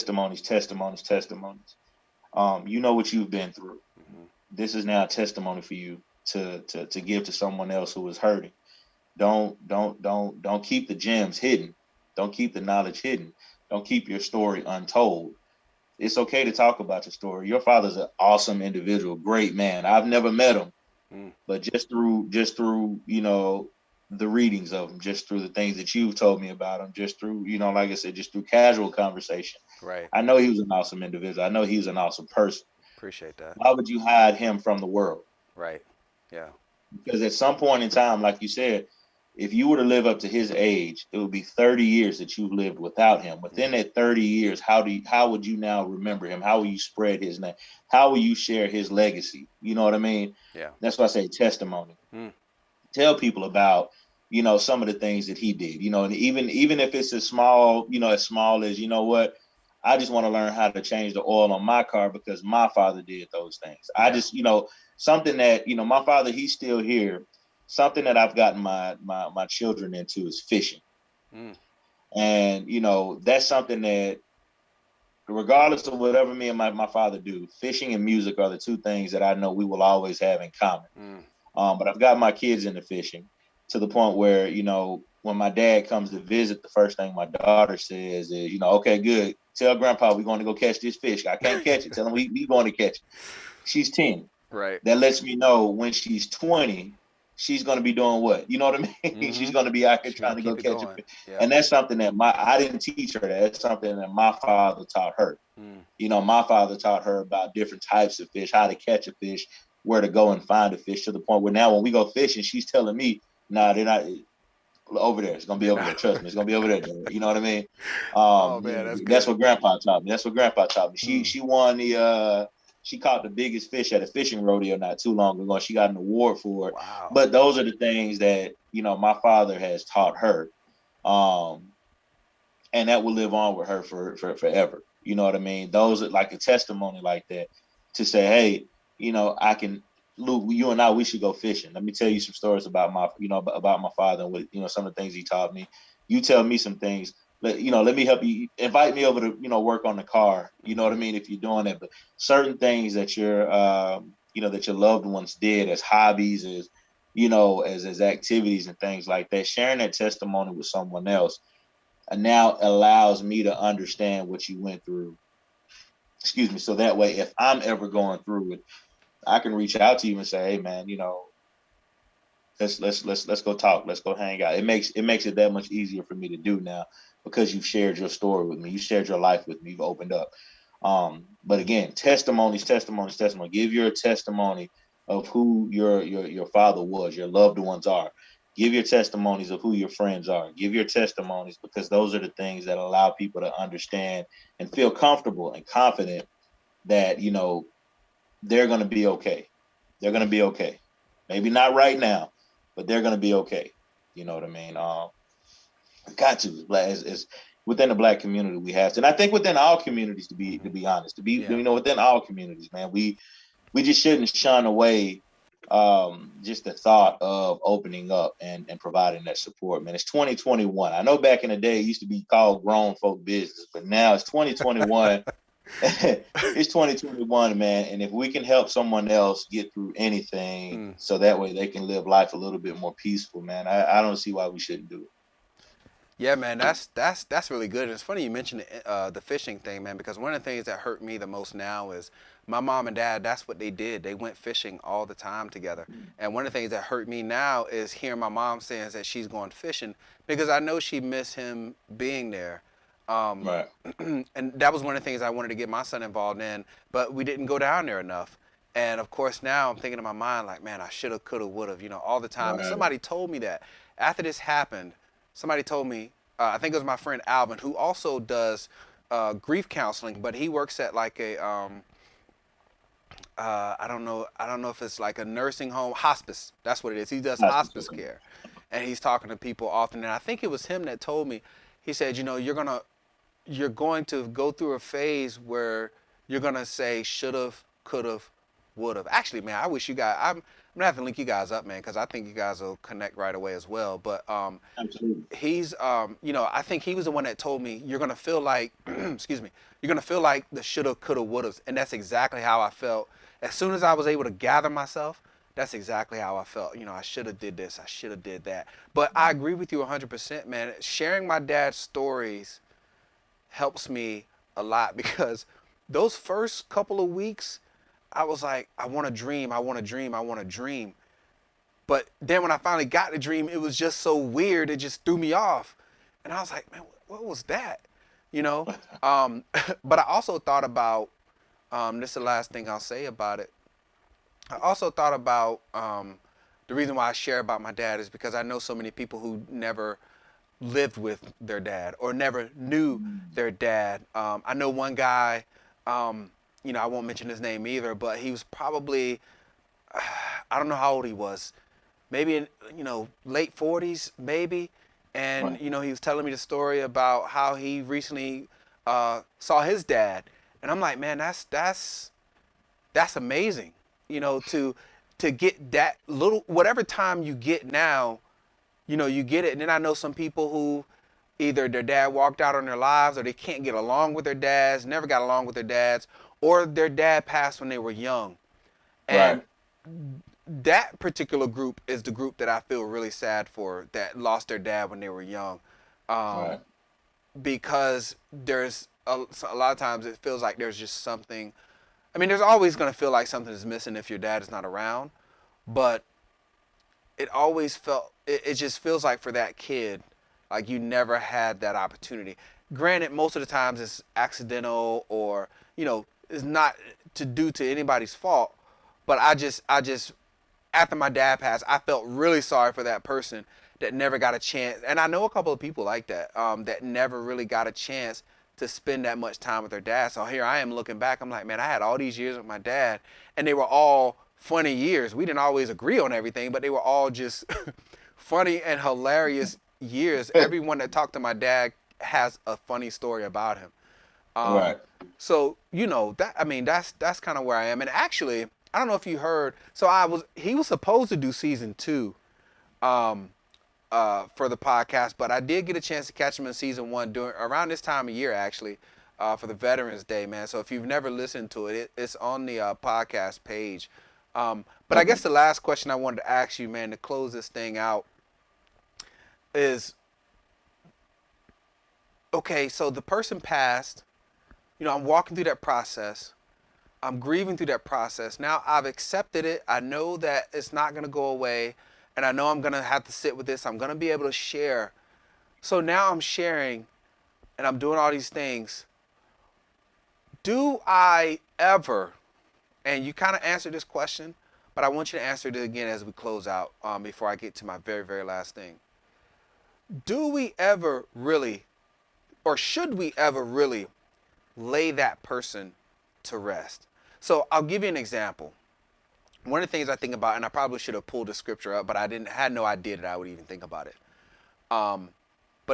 know what you've been through. This is now a testimony for you to give to someone else who is hurting. Don't keep the gems hidden. Don't keep the knowledge hidden. Don't keep your story untold. It's okay to talk about your story. Your father's an awesome individual, great man. I've never met him, but just through the readings of him, just through the things that you've told me about him, just through like I said, just through casual conversation. Right. I know he was an awesome individual. I know he was an awesome person. Appreciate that. Why would you hide him from the world? Right. Yeah. Because at some point in time, like you said, if you were to live up to his age, it would be 30 years that you've lived without him. Within that 30 years, how would you now remember him? How will you spread his name? How will you share his legacy? You know what I mean? Yeah. That's why I say testimony. Tell people about, some of the things that he did, and even if it's as small as, what, I just want to learn how to change the oil on my car because my father did those things. Yeah. I just, something that, my father, he's still here. Something that I've gotten my children into is fishing. And, that's something that regardless of whatever me and my father do, fishing and music are the two things that I know we will always have in common. But I've got my kids into fishing to the point where, when my dad comes to visit, the first thing my daughter says is, okay, good. Tell Grandpa we're going to go catch this fish. I can't catch it. Tell him we going to catch it. She's 10. Right. That lets me know when she's 20, she's going to be doing what? You know what I mean? She's going to be out here trying to go catch it. Yeah. And that's something that I didn't teach her that. That's something that my father taught her. My father taught her about different types of fish, how to catch a fish, where to go and find a fish, to the point where now when we go fishing, she's telling me, nah, they're not over there. It's going to be over there. Trust me. It's going to be over there. You know what I mean? Oh man, that's what Grandpa taught me. She won the She caught the biggest fish at a fishing rodeo not too long ago. She got an award for it. Wow. But those are the things that, my father has taught her. Um, and that will live on with her for forever. You know what I mean? Those are like a testimony like that to say, hey, I can, Luke, you and I, we should go fishing. Let me tell you some stories about about my father and what, some of the things he taught me. You tell me some things. Let me help you. Invite me over to, work on the car. You know what I mean? If you're doing it, but certain things that that your loved ones did as hobbies, as activities and things like that, sharing that testimony with someone else now allows me to understand what you went through. Excuse me. So that way, if I'm ever going through it, I can reach out to you and say, hey man, let's go talk. Let's go hang out. It makes it that much easier for me to do now because you've shared your story with me. You shared your life with me. You've opened up. But again, testimonies. Give your testimony of who your father was, your loved ones are. Give your testimonies of who your friends are. Give your testimonies because those are the things that allow people to understand and feel comfortable and confident that, they're going to be okay. They're going to be okay. Maybe not right now, but they're going to be okay. You know what I mean? Got to. It's within the Black community we have to, and I think within all communities to be honest, within all communities, man, we just shouldn't shun away just the thought of opening up and providing that support, man. It's 2021. I know back in the day it used to be called grown folk business, but now it's 2021. It's 2021, man. And if we can help someone else get through anything so that way they can live life a little bit more peaceful, man, I don't see why we shouldn't do it. Yeah, man, that's really good. And it's funny you mentioned the fishing thing, man, because one of the things that hurt me the most now is my mom and dad. That's what they did. They went fishing all the time together. And one of the things that hurt me now is hearing my mom saying that she's going fishing because I know she missed him being there. Right. And that was one of the things I wanted to get my son involved in, but we didn't go down there enough. And of course, now I'm thinking in my mind, like, man, I should have, could have, would have, all the time. And Right. somebody told me that after this happened, somebody told me, I think it was my friend Alvin, who also does grief counseling, but he works at like a, I don't know if it's like a nursing home, hospice. That's what it is. He does hospice care, and he's talking to people often. And I think it was him that told me. He said, you're going to go through a phase where you're gonna say should've, could've, would've. Actually, man, I wish you guys. I'm gonna have to link you guys up, man, because I think you guys will connect right away as well. But Absolutely. he's, I think he was the one that told me you're gonna feel like, excuse me, you're gonna feel like the shoulda, coulda, wouldas, and that's exactly how I felt. As soon as I was able to gather myself, that's exactly how I felt. I should have did this, I should have did that. But I agree with you 100%, man. Sharing my dad's stories helps me a lot because those first couple of weeks, I was like, I want to dream, I want to dream, I want to dream. But then when I finally got the dream, it was just so weird. It just threw me off. And I was like, man, what was that? You know? But I also thought about, this is the last thing I'll say about it. I also thought about the reason why I share about my dad is because I know so many people who never lived with their dad or never knew their dad. I know one guy, I won't mention his name either, but he was probably, I don't know how old he was, maybe in, late 40s, maybe. And, Right. He was telling me the story about how he recently saw his dad. And I'm like, man, that's amazing, to get that little, whatever time you get now, you get it. And then I know some people who either their dad walked out on their lives or they can't get along with their dads, never got along with their dads, or their dad passed when they were young. Right. And that particular group is the group that I feel really sad for that lost their dad when they were young. Right. Because there's a lot of times it feels like there's just something. I mean, there's always going to feel like something is missing if your dad is not around, but it always it just feels like for that kid, like you never had that opportunity. Granted, most of the times it's accidental or, it's not due to anybody's fault, but I just, after my dad passed, I felt really sorry for that person that never got a chance. And I know a couple of people like that, that never really got a chance to spend that much time with their dad. So here I am looking back. I'm like, man, I had all these years with my dad, and they were all funny years. We didn't always agree on everything, but they were all just funny and hilarious years. Everyone that talked to my dad has a funny story about him. Right. So that, I mean, that's kind of where I am. And actually, I don't know if you heard. So he was supposed to do season 2, for the podcast, but I did get a chance to catch him in season 1 during around this time of year, actually, for the Veterans Day, man. So if you've never listened to it, it's on the podcast page. But I guess the last question I wanted to ask you, man, to close this thing out is, okay, so the person passed. I'm walking through that process. I'm grieving through that process. Now I've accepted it. I know that it's not going to go away. And I know I'm going to have to sit with this. I'm going to be able to share. So now I'm sharing and I'm doing all these things. Do I ever, and you kind of answered this question, but I want you to answer it again as we close out, before I get to my very, very last thing. Do we ever really, or should we ever really lay that person to rest? So I'll give you an example. One of the things I think about, and I probably should have pulled the scripture up, but I had no idea that I would even think about it. But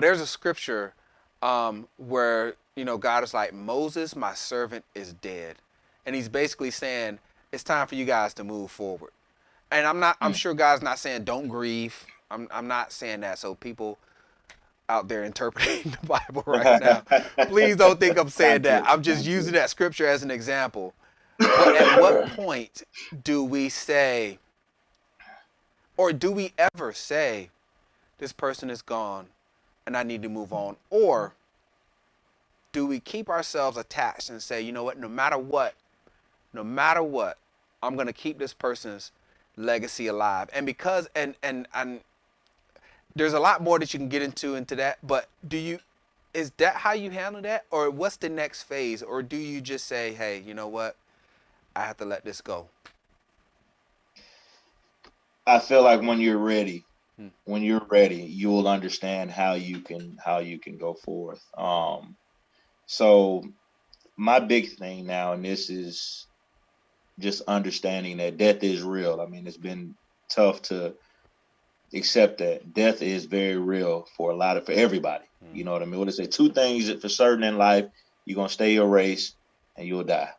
there's a scripture where God is like, Moses, my servant, is dead, and He's basically saying it's time for you guys to move forward. And I'm sure God's not saying don't grieve. I'm not saying that. So people out there interpreting the Bible right now, please don't think I'm saying that. I'm just using that scripture as an example. But at what point do we say, or do we ever say, this person is gone and I need to move on? Or do we keep ourselves attached and say, you know what, no matter what, I'm going to keep this person's legacy alive? And because, and there's a lot more that you can get into that, but is that how you handle that? Or what's the next phase? Or do you just say, hey, you know what, I have to let this go? I feel like when you're ready, you will understand how you can go forth. So my big thing now, and this is just understanding that death is real. I mean, it's been tough to accept that death is very real for everybody. You know what I mean? What they say, 2 things that for certain in life: you're gonna stay your race and you'll die.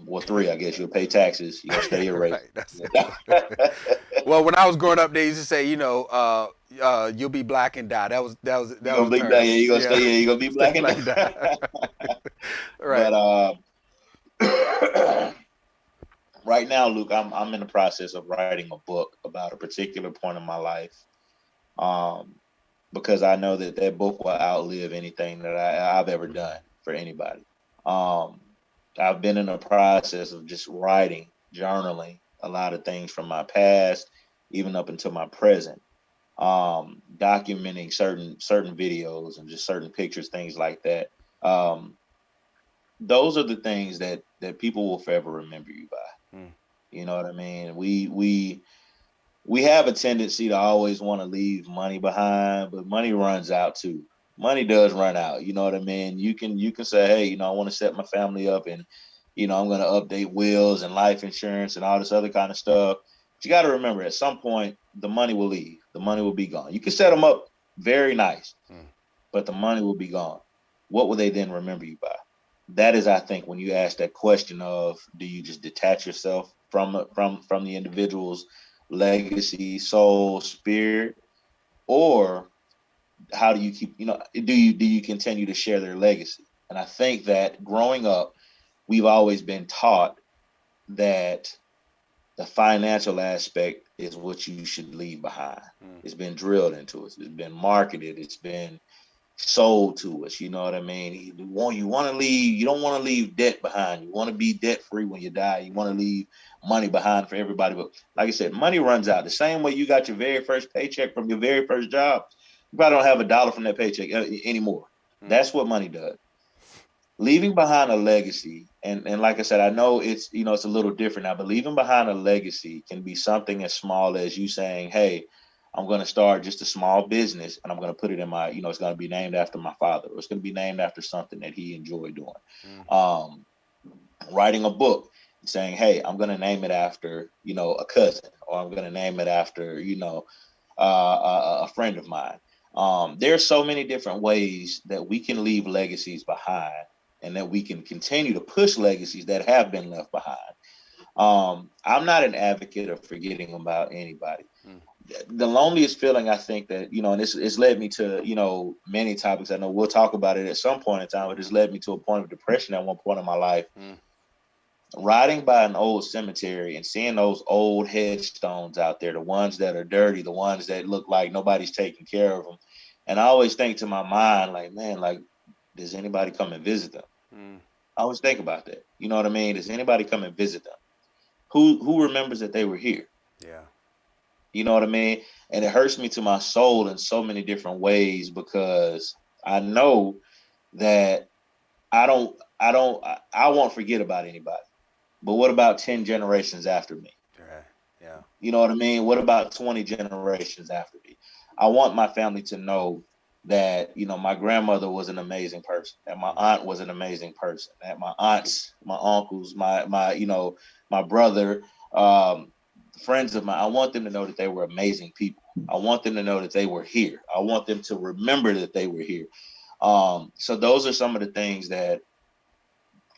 Well, 3, I guess. You'll pay taxes, you'll stay your race. Right, that's it. Well, when I was growing up, they used to say, you'll be black and die. That was You're gonna be black. Yeah, you're gonna stay here. You're gonna be black and die. Right. But right now, Luke, I'm in the process of writing a book about a particular point in my life, because I know that book will outlive anything that I've ever done for anybody. I've been in the process of just writing, journaling a lot of things from my past, even up until my present, documenting certain videos and just certain pictures, things like that. Those are the things that people will forever remember you by. You know what I mean? We have a tendency to always want to leave money behind, but money runs out too. Money does run out. You know what I mean? You can say, hey, I want to set my family up, and I'm going to update wills and life insurance and all this other kind of stuff. But you got to remember, at some point, the money will leave. The money will be gone. You can set them up very nice, but the money will be gone. What will they then remember you by? That is, I think, when you ask that question of, do you just detach yourself from the individual's legacy, soul, spirit, or how do you keep, do you continue to share their legacy? And I think that growing up, we've always been taught that the financial aspect is what you should leave behind. It's been drilled into us. It's been marketed. It's been sold to us. You know what I mean? You want to leave. You don't want to leave debt behind. You want to be debt free when you die. You want to leave money behind for everybody. But like I said, money runs out. The same way you got your very first paycheck from your very first job, you probably don't have $1 from that paycheck anymore. That's what money does. Leaving behind a legacy, and like I said, I know it's it's a little different now, but leaving behind a legacy can be something as small as you saying, hey, I'm going to start just a small business, and I'm going to put it in my, it's going to be named after my father, or it's going to be named after something that he enjoyed doing. Um, Writing a book, saying, hey, I'm going to name it after, a cousin, or I'm going to name it after, a friend of mine. There's so many different ways that we can leave legacies behind, and that we can continue to push legacies that have been left behind. I'm not an advocate of forgetting about anybody. The loneliest feeling, I think that, and it's led me to, many topics. I know we'll talk about it at some point in time, but it's led me to a point of depression at one point in my life. Riding by an old cemetery and seeing those old headstones out there, the ones that are dirty, the ones that look like nobody's taking care of them. And I always think to my mind, like, man, like, does anybody come and visit them? I always think about that. You know what I mean? Does anybody come and visit them? Who remembers that they were here? Yeah. You know what I mean? And it hurts me to my soul in so many different ways, because I know that I won't forget about anybody. But what about 10 generations after me? Right. Yeah. You know what I mean? What about 20 generations after me? I want my family to know that, my grandmother was an amazing person, that my aunt was an amazing person, that my aunts, my uncles, my brother, friends of mine, I want them to know that they were amazing people. I want them to know that they were here. I want them to remember that they were here. So those are some of the things that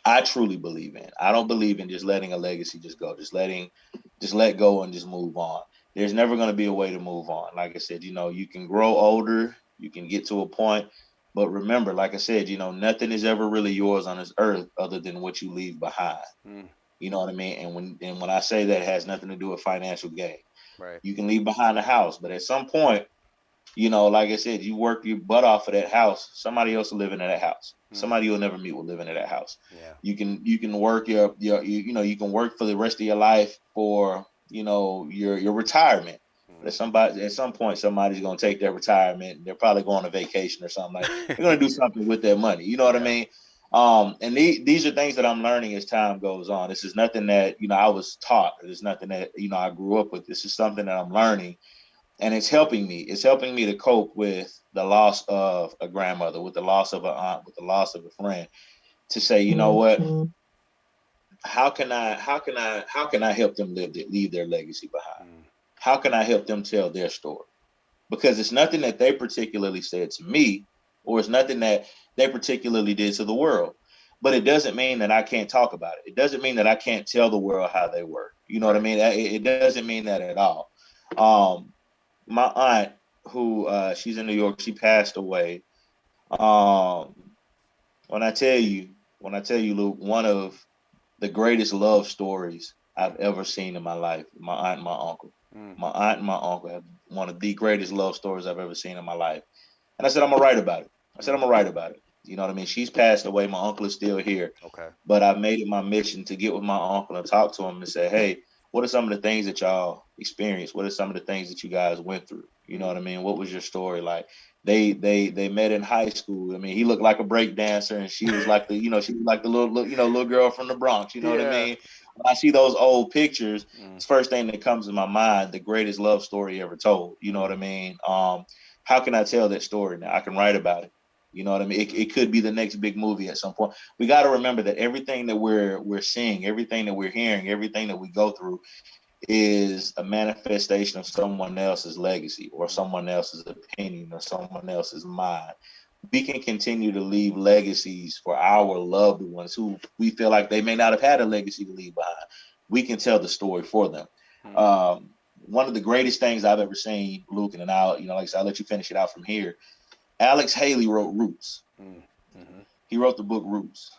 I truly believe in. I don't believe in just letting a legacy just go, just let go and just move on. There's never going to be a way to move on. Like I said, you can grow older, you can get to a point, but remember, like I said, nothing is ever really yours on this earth other than what you leave behind. You know what I mean? And when I say that, it has nothing to do with financial gain. Right. You can leave behind the house, but at some point, like I said, you work your butt off of that house. Somebody else will live in that house. Somebody you'll never meet will live in that house. Yeah. You can work you can work for the rest of your life for, your retirement. But at some point, somebody's gonna take their retirement, and they're probably going on a vacation or something. Like, they're gonna do something with their money. You know what I mean? And these are things that I'm learning as time goes on. This is nothing that, I was taught. It's nothing that, I grew up with. This is something that I'm learning. And it's helping me. It's helping me to cope with the loss of a grandmother, with the loss of an aunt, with the loss of a friend. To say, you know what? How can I help them leave their legacy behind? How can I help them tell their story? Because it's nothing that they particularly said to me, or it's nothing that they particularly did to the world. But it doesn't mean that I can't talk about it. It doesn't mean that I can't tell the world how they were. You know what I mean? It doesn't mean that at all. My aunt, who she's in New York, she passed away. Um, when I tell you, Luke, one of the greatest love stories I've ever seen in my life, my aunt and my uncle. My aunt and my uncle have one of the greatest love stories I've ever seen in my life. And I said, I'm gonna write about it. You know what I mean? She's passed away. My uncle is still here. Okay. But I made it my mission to get with my uncle and talk to him and say, hey, what are some of the things that y'all experienced? What are some of the things that you guys went through? You know what I mean? What was your story like? They met in high school. I mean, he looked like a break dancer, and she was like the little girl from the Bronx. You know what I mean? When I see those old pictures, it's the first thing that comes to my mind, the greatest love story ever told. You know what I mean? How can I tell that story now? I can write about it. You know what I mean? It could be the next big movie at some point. We got to remember that everything that we're seeing, everything that we're hearing, everything that we go through is a manifestation of someone else's legacy or someone else's opinion or someone else's mind. We can continue to leave legacies for our loved ones who we feel like they may not have had a legacy to leave behind. We can tell the story for them. One of the greatest things I've ever seen, Luke, and like I said, I'll let you finish it out from here. Alex Haley wrote Roots. He wrote the book Roots.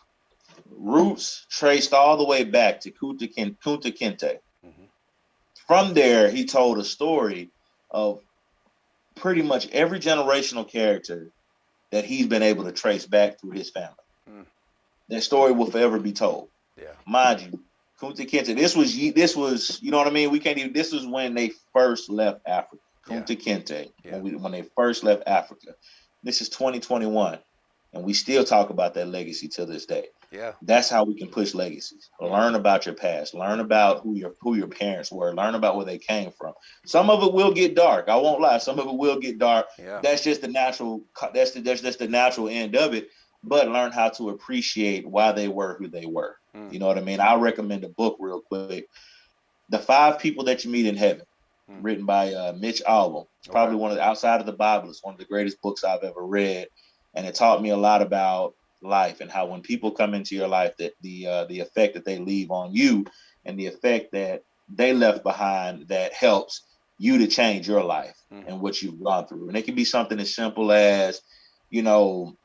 Roots traced all the way back to Kunta Kinte. From there, he told a story of pretty much every generational character that he's been able to trace back through his family. That story will forever be told. Yeah. Mind you, Kunta Kinte, this was, you know what I mean? This was when they first left Africa. Kunta Kinte, when they first left Africa. This is 2021, and we still talk about that legacy to this day. Yeah. That's how we can push legacies. Learn about your past. Learn about who your parents were. Learn about where they came from. Some of it will get dark. I won't lie. Some of it will get dark. Yeah. That's just the natural. That's just the natural end of it. But learn how to appreciate why they were who they were. You know what I mean? I'll recommend a book real quick. The Five People That You Meet in Heaven, written by Mitch Albom. It's probably one of the, outside of the Bible, it's one of the greatest books I've ever read, and it taught me a lot about life and how when people come into your life, that the effect that they leave on you and the effect that they left behind that helps you to change your life and what you've gone through. And it can be something as simple as, you know,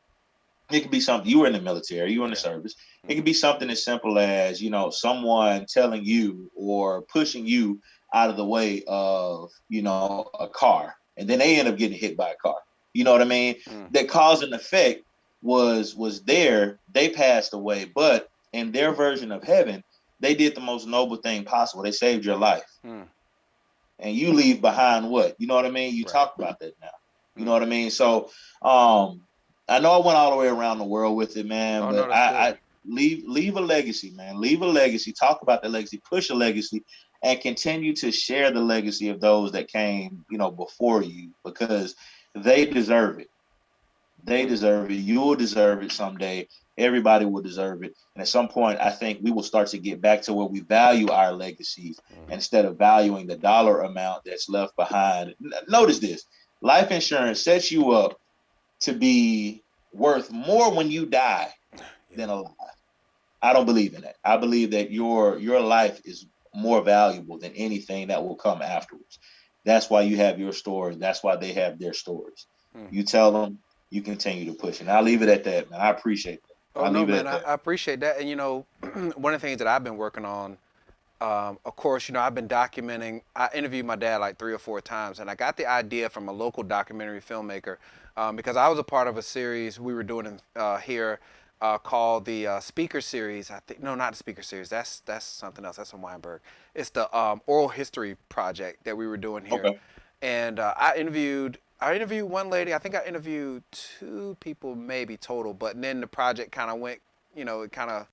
it could be something, you were in the military, you were in the service. It could be something as simple as, you know, someone telling you or pushing you out of the way of, you know, a car, and then they end up getting hit by a car. You know what I mean? That cause and effect was there. They passed away, but in their version of heaven, they did the most noble thing possible. They saved your life. And you leave behind what? You know what I mean? You talk about that now. You know what I mean? So I know I went all the way around the world with it, man, but I leave a legacy, man. Leave a legacy. Talk about the legacy. Push a legacy, and continue to share the legacy of those that came, you know, before you, because they deserve it. They deserve it. You will deserve it someday. Everybody will deserve it. And at some point, I think we will start to get back to where we value our legacies instead of valuing the dollar amount that's left behind. Notice this: life insurance sets you up to be worth more when you die than alive. I don't believe in that. I believe that your life is more valuable than anything that will come afterwards. That's why you have your story. That's why they have their stories. You tell them, you continue to push. And I'll leave it at that, man. I appreciate that. Oh I'll no, leave it man, at that. I appreciate that. And you know, one of the things that I've been working on, of course, you know, I've been documenting. I interviewed my dad like 3 or 4 times, and I got the idea from a local documentary filmmaker, because I was a part of a series we were doing here called the Speaker Series. I think no, not the Speaker Series. That's something else. That's from Weinberg. It's the Oral History Project that we were doing here, Okay. and I interviewed one lady. I think I interviewed 2 people maybe total, but then the project kind of went, you know, it kind of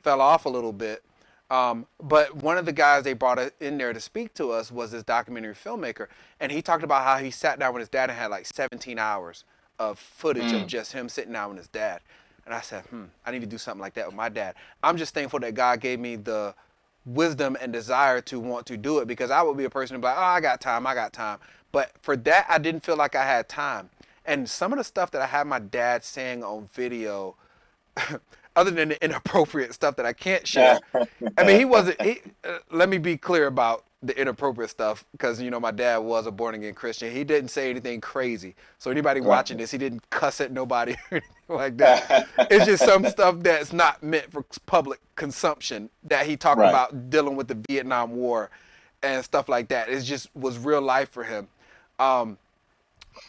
fell off a little bit. But one of the guys they brought in there to speak to us was this documentary filmmaker, and he talked about how he sat down with his dad and had like 17 hours of footage of just him sitting down with his dad. And I said, I need to do something like that with my dad. I'm just thankful that God gave me the wisdom and desire to want to do it, because I would be a person who'd be like, oh, I got time. But for that, I didn't feel like I had time. And some of the stuff that I had my dad saying on video, other than the inappropriate stuff that I can't share, I mean, he wasn't. Let me be clear about the inappropriate stuff, because you know my dad was a born again Christian. He didn't say anything crazy. So anybody watching this, he didn't cuss at nobody or anything like that. It's just some stuff that's not meant for public consumption that he talked about dealing with the Vietnam War and stuff like that. It just was real life for him.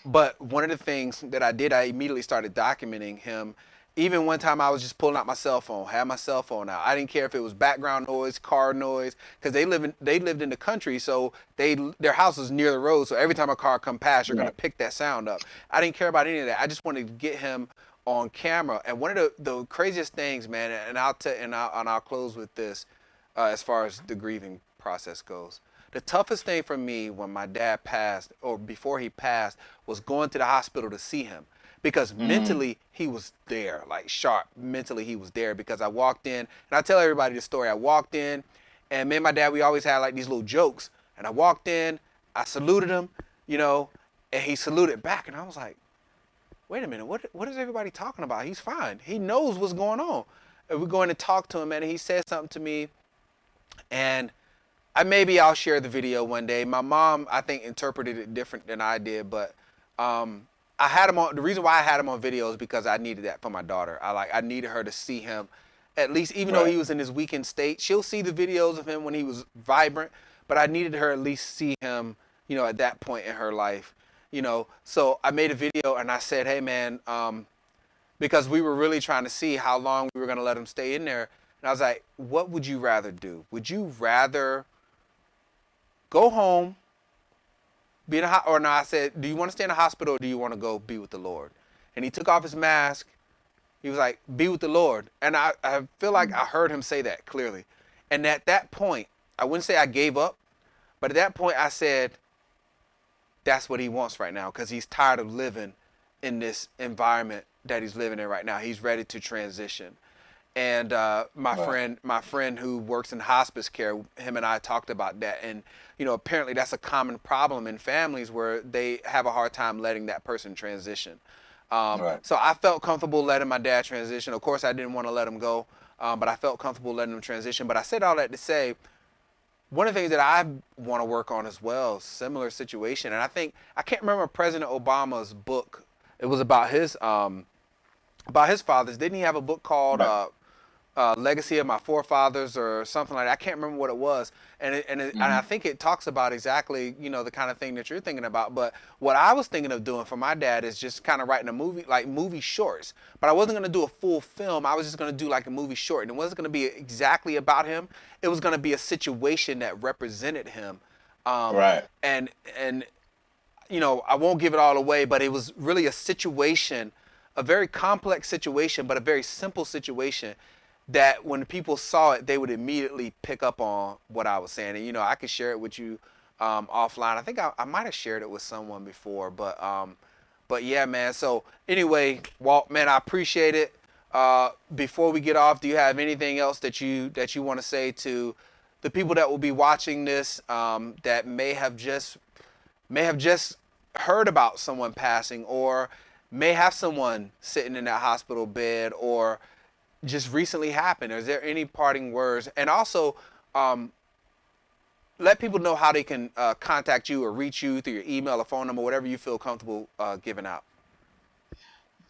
But one of the things that I did, I immediately started documenting him. Even one time I was just pulling out my cell phone, had my cell phone out. I didn't care if it was background noise, car noise, because they lived in the country, so their house was near the road. So every time a car come past, you're gonna pick that sound up. I didn't care about any of that. I just wanted to get him on camera. And one of the craziest things, man, and I'll close with this, as far as the grieving process goes. The toughest thing for me when my dad passed, or before he passed, was going to the hospital to see him. Because mentally, he was there, like sharp. Mentally, he was there, because I walked in, and I tell everybody the story. I walked in, and me and my dad, we always had like these little jokes. And I walked in, I saluted him, you know, and he saluted back. And I was like, wait a minute, what is everybody talking about? He's fine. He knows what's going on. And we're going to talk to him, and he said something to me, and maybe I'll share the video one day. My mom, I think, interpreted it different than I did, but I had him on. The reason why I had him on video is because I needed that for my daughter. I needed her to see him, at least, even though he was in his weakened state. She'll see the videos of him when he was vibrant, but I needed her at least see him, you know, at that point in her life, you know. So I made a video and I said, hey man, because we were really trying to see how long we were gonna let him stay in there. And I was like, what would you rather do? Would you rather go home, be in or no, I said, do you want to stay in the hospital, or do you want to go be with the Lord? And he took off his mask, He was like, be with the Lord. And I feel like I heard him say that clearly. And at that point, I wouldn't say I gave up, but at that point I said, that's what he wants right now, because he's tired of living in this environment that he's living in right now. He's ready to transition. And Right. my friend who works in hospice care, him and I talked about that. And apparently that's a common problem in families where they have a hard time letting that person transition. Right. So I felt comfortable letting my dad transition. Of course, I didn't want to let him go, but I felt comfortable letting him transition. But I said all that to say, one of the things that I want to work on as well, similar situation, and I can't remember President Obama's book. It was about his fathers. Didn't he have a book called Right. Legacy of My Forefathers or something like that? I can't remember what it was. And I Hmm. think it talks about exactly, the kind of thing that you're thinking about. But what I was thinking of doing for my dad is just kind of writing a movie, like movie shorts. But I wasn't going to do a full film. I was just going to do like a movie short. And it wasn't going to be exactly about him. It was going to be a situation that represented him. Um, Right. and, and I won't give it all away, but it was really a situation, a very complex situation, but a very simple situation that when people saw it, they would immediately pick up on what I was saying. And, I could share it with you offline. I think I might have shared it with someone before, but yeah, man. So anyway, Walt, man, I appreciate it. Before we get off, do you have anything else that you want to say to the people that will be watching this that may have just heard about someone passing, or may have someone sitting in that hospital bed, or just recently happened? Is there any parting words? And also, um, let people know how they can contact you or reach you through your email or phone number, whatever you feel comfortable giving out.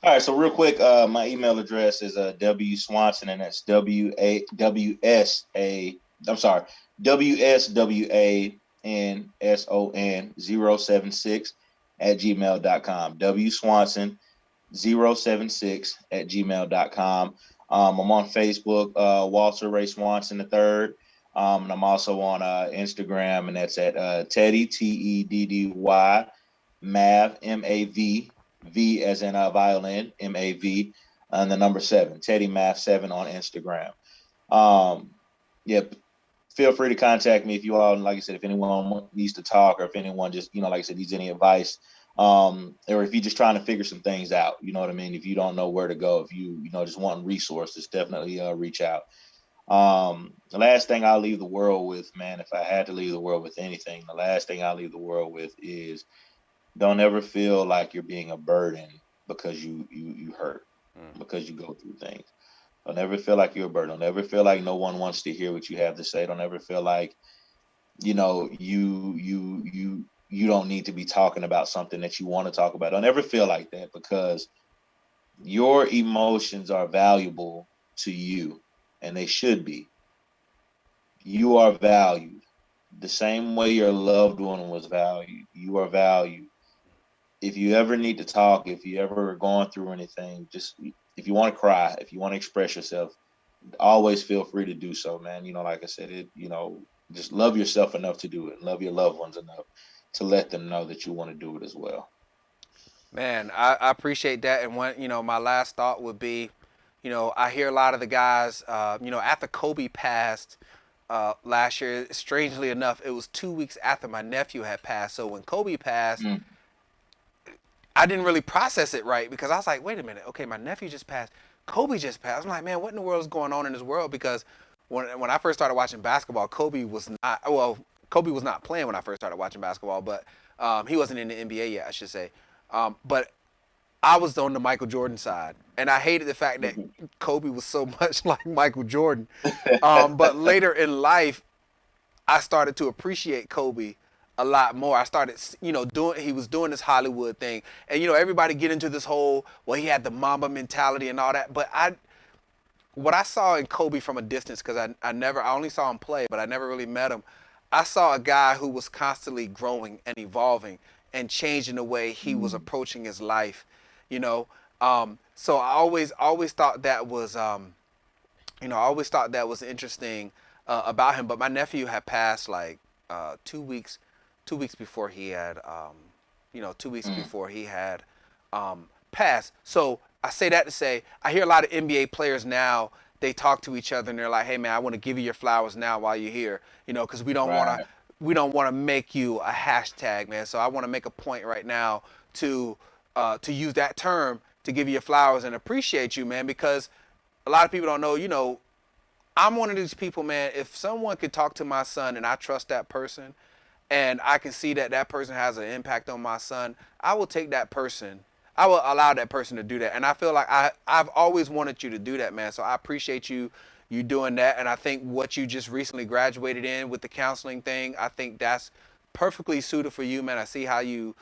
All right. So real quick, my email address is W Swanson, and that's WAWSA. I'm sorry, WSWANSON 076 at gmail.com. W Swanson 076 at gmail.com. I'm on Facebook, Walter Ray Swanson III. And I'm also on Instagram, and that's at Teddy, TEDDY, Mav, MAV, V as in violin, MAV, and the number 7, Teddy Math 7 on Instagram. Um, yeah, feel free to contact me if you all, like I said, if anyone needs to talk, or if anyone just, like I said, needs any advice, or if you're just trying to figure some things out, you know what I mean? If you don't know where to go, if just want resources, definitely reach out. The last thing I'll leave the world with, man, if I had to leave the world with anything, the last thing I'll leave the world with is, don't ever feel like you're being a burden because you hurt, Mm. because you go through things. Don't ever feel like you're a burden. Don't ever feel like no one wants to hear what you have to say. Don't ever feel like you don't need to be talking about something that you want to talk about. Don't ever feel like that, because your emotions are valuable to you, and they should be. You are valued the same way your loved one was valued. You are valued. If you ever need to talk, if you ever are going through anything, just if you want to cry, if you want to express yourself, always feel free to do so, man. Like I said, just love yourself enough to do it. Love your loved ones enough to let them know that you want to do it as well. Man, I appreciate that. And my last thought would be, I hear a lot of the guys, after Kobe passed last year, strangely enough, it was 2 weeks after my nephew had passed. So when Kobe passed, Mm. I didn't really process it right, because I was like, wait a minute, okay, my nephew just passed, Kobe just passed. I'm like, man, what in the world is going on in this world? Because when I first started watching basketball, Kobe was not playing when I first started watching basketball, but he wasn't in the NBA yet, I should say. But I was on the Michael Jordan side, and I hated the fact that Mhm. Kobe was so much like Michael Jordan. But later in life, I started to appreciate Kobe a lot more. I started, he was doing this Hollywood thing, and everybody get into this whole, well, he had the Mamba mentality and all that. But what I saw in Kobe from a distance, because I only saw him play, but I never really met him. I saw a guy who was constantly growing and evolving and changing the way he was Mm. approaching his life, you know. So I always thought that was, I always thought that was interesting about him. But my nephew had passed like 2 weeks before he had, 2 weeks Mm. before he had pass. So I say that to say, I hear a lot of NBA players now, they talk to each other and they're like, hey man, I want to give you your flowers now while you're here, because we don't want to, Right. make you a hashtag, man. So I want to make a point right now to use that term to give you your flowers and appreciate you, man, because a lot of people don't know, I'm one of these people, man. If someone could talk to my son and I trust that person and I can see that that person has an impact on my son, I will take that person. I will allow that person to do that. And I feel like I've always wanted you to do that, man. So I appreciate you doing that. And I think what you just recently graduated in with the counseling thing, I think that's perfectly suited for you, man. I see how you,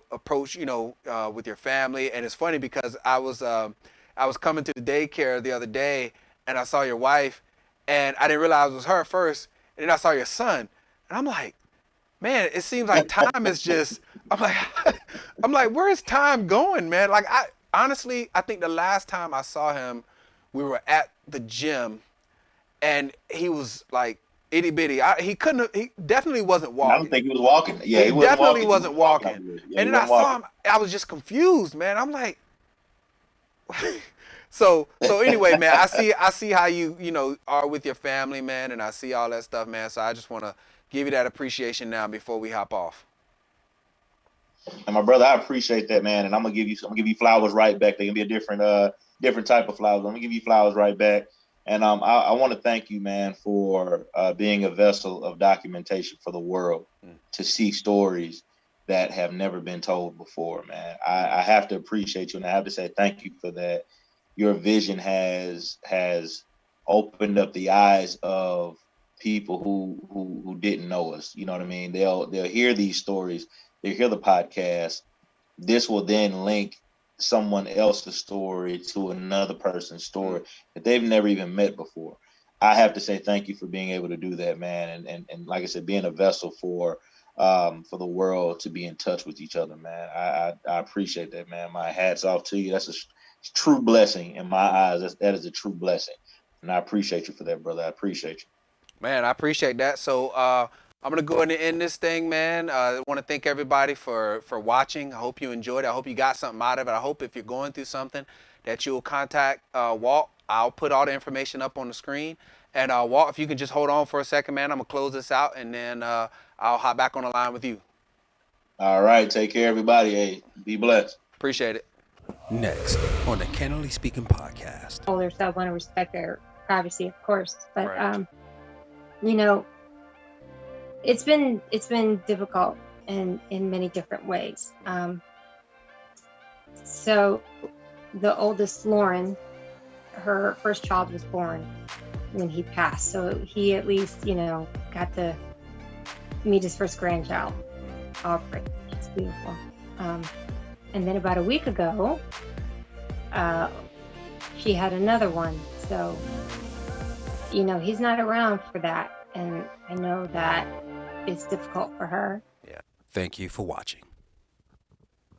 approach, with your family. And it's funny because I was coming to the daycare the other day and I saw your wife and I didn't realize it was her first. And then I saw your son and I'm like, man, it seems like time is just, I'm like, where is time going, man? Like, I think the last time I saw him, we were at the gym and he was like itty bitty. He definitely wasn't walking. I don't think he was walking. Yeah, he definitely wasn't walking. Yeah, And then I saw him, I was just confused, man. I'm like, so anyway, man, I see how you are with your family, man, and I see all that stuff, man. So I just want to give you that appreciation now before we hop off. And my brother, I appreciate that, man. And I'm gonna give you flowers right back. They're gonna be a different type of flowers. I'm gonna give you flowers right back. And I want to thank you, man, for being a vessel of documentation for the world to see stories that have never been told before, man. I have to appreciate you, and I have to say thank you for that. Your vision has opened up the eyes of people who didn't know us. You know what I mean? They'll hear these stories, they'll hear the podcast. This will then link someone else's story to another person's story that they've never even met before. I have to say thank you for being able to do that, man. And like I said, being a vessel for the world to be in touch with each other, man. I appreciate that, man. My hat's off to you. That's a true blessing in my eyes. That is a true blessing. And I appreciate you for that, brother. I appreciate you. Man, I appreciate that. So I'm gonna go ahead and end this thing, man. I want to thank everybody for watching. I hope you enjoyed it. I hope you got something out of it. I hope if you're going through something that you'll contact Walt. I'll put all the information up on the screen. And Walt, if you can just hold on for a second, man, I'm gonna close this out and then I'll hop back on the line with you. All right, take care, everybody. Hey, be blessed. Appreciate it. Next on the Candidly Speaking podcast. Older, so I want to respect their privacy, of course, but Right. It's been difficult in many different ways. So the oldest, Lauren, her first child was born when he passed. So he at least, got to meet his first grandchild, Aubrey. It's beautiful. And then about a week ago, she had another one. So, he's not around for that. And I know that it's difficult for her. Yeah. Thank you for watching.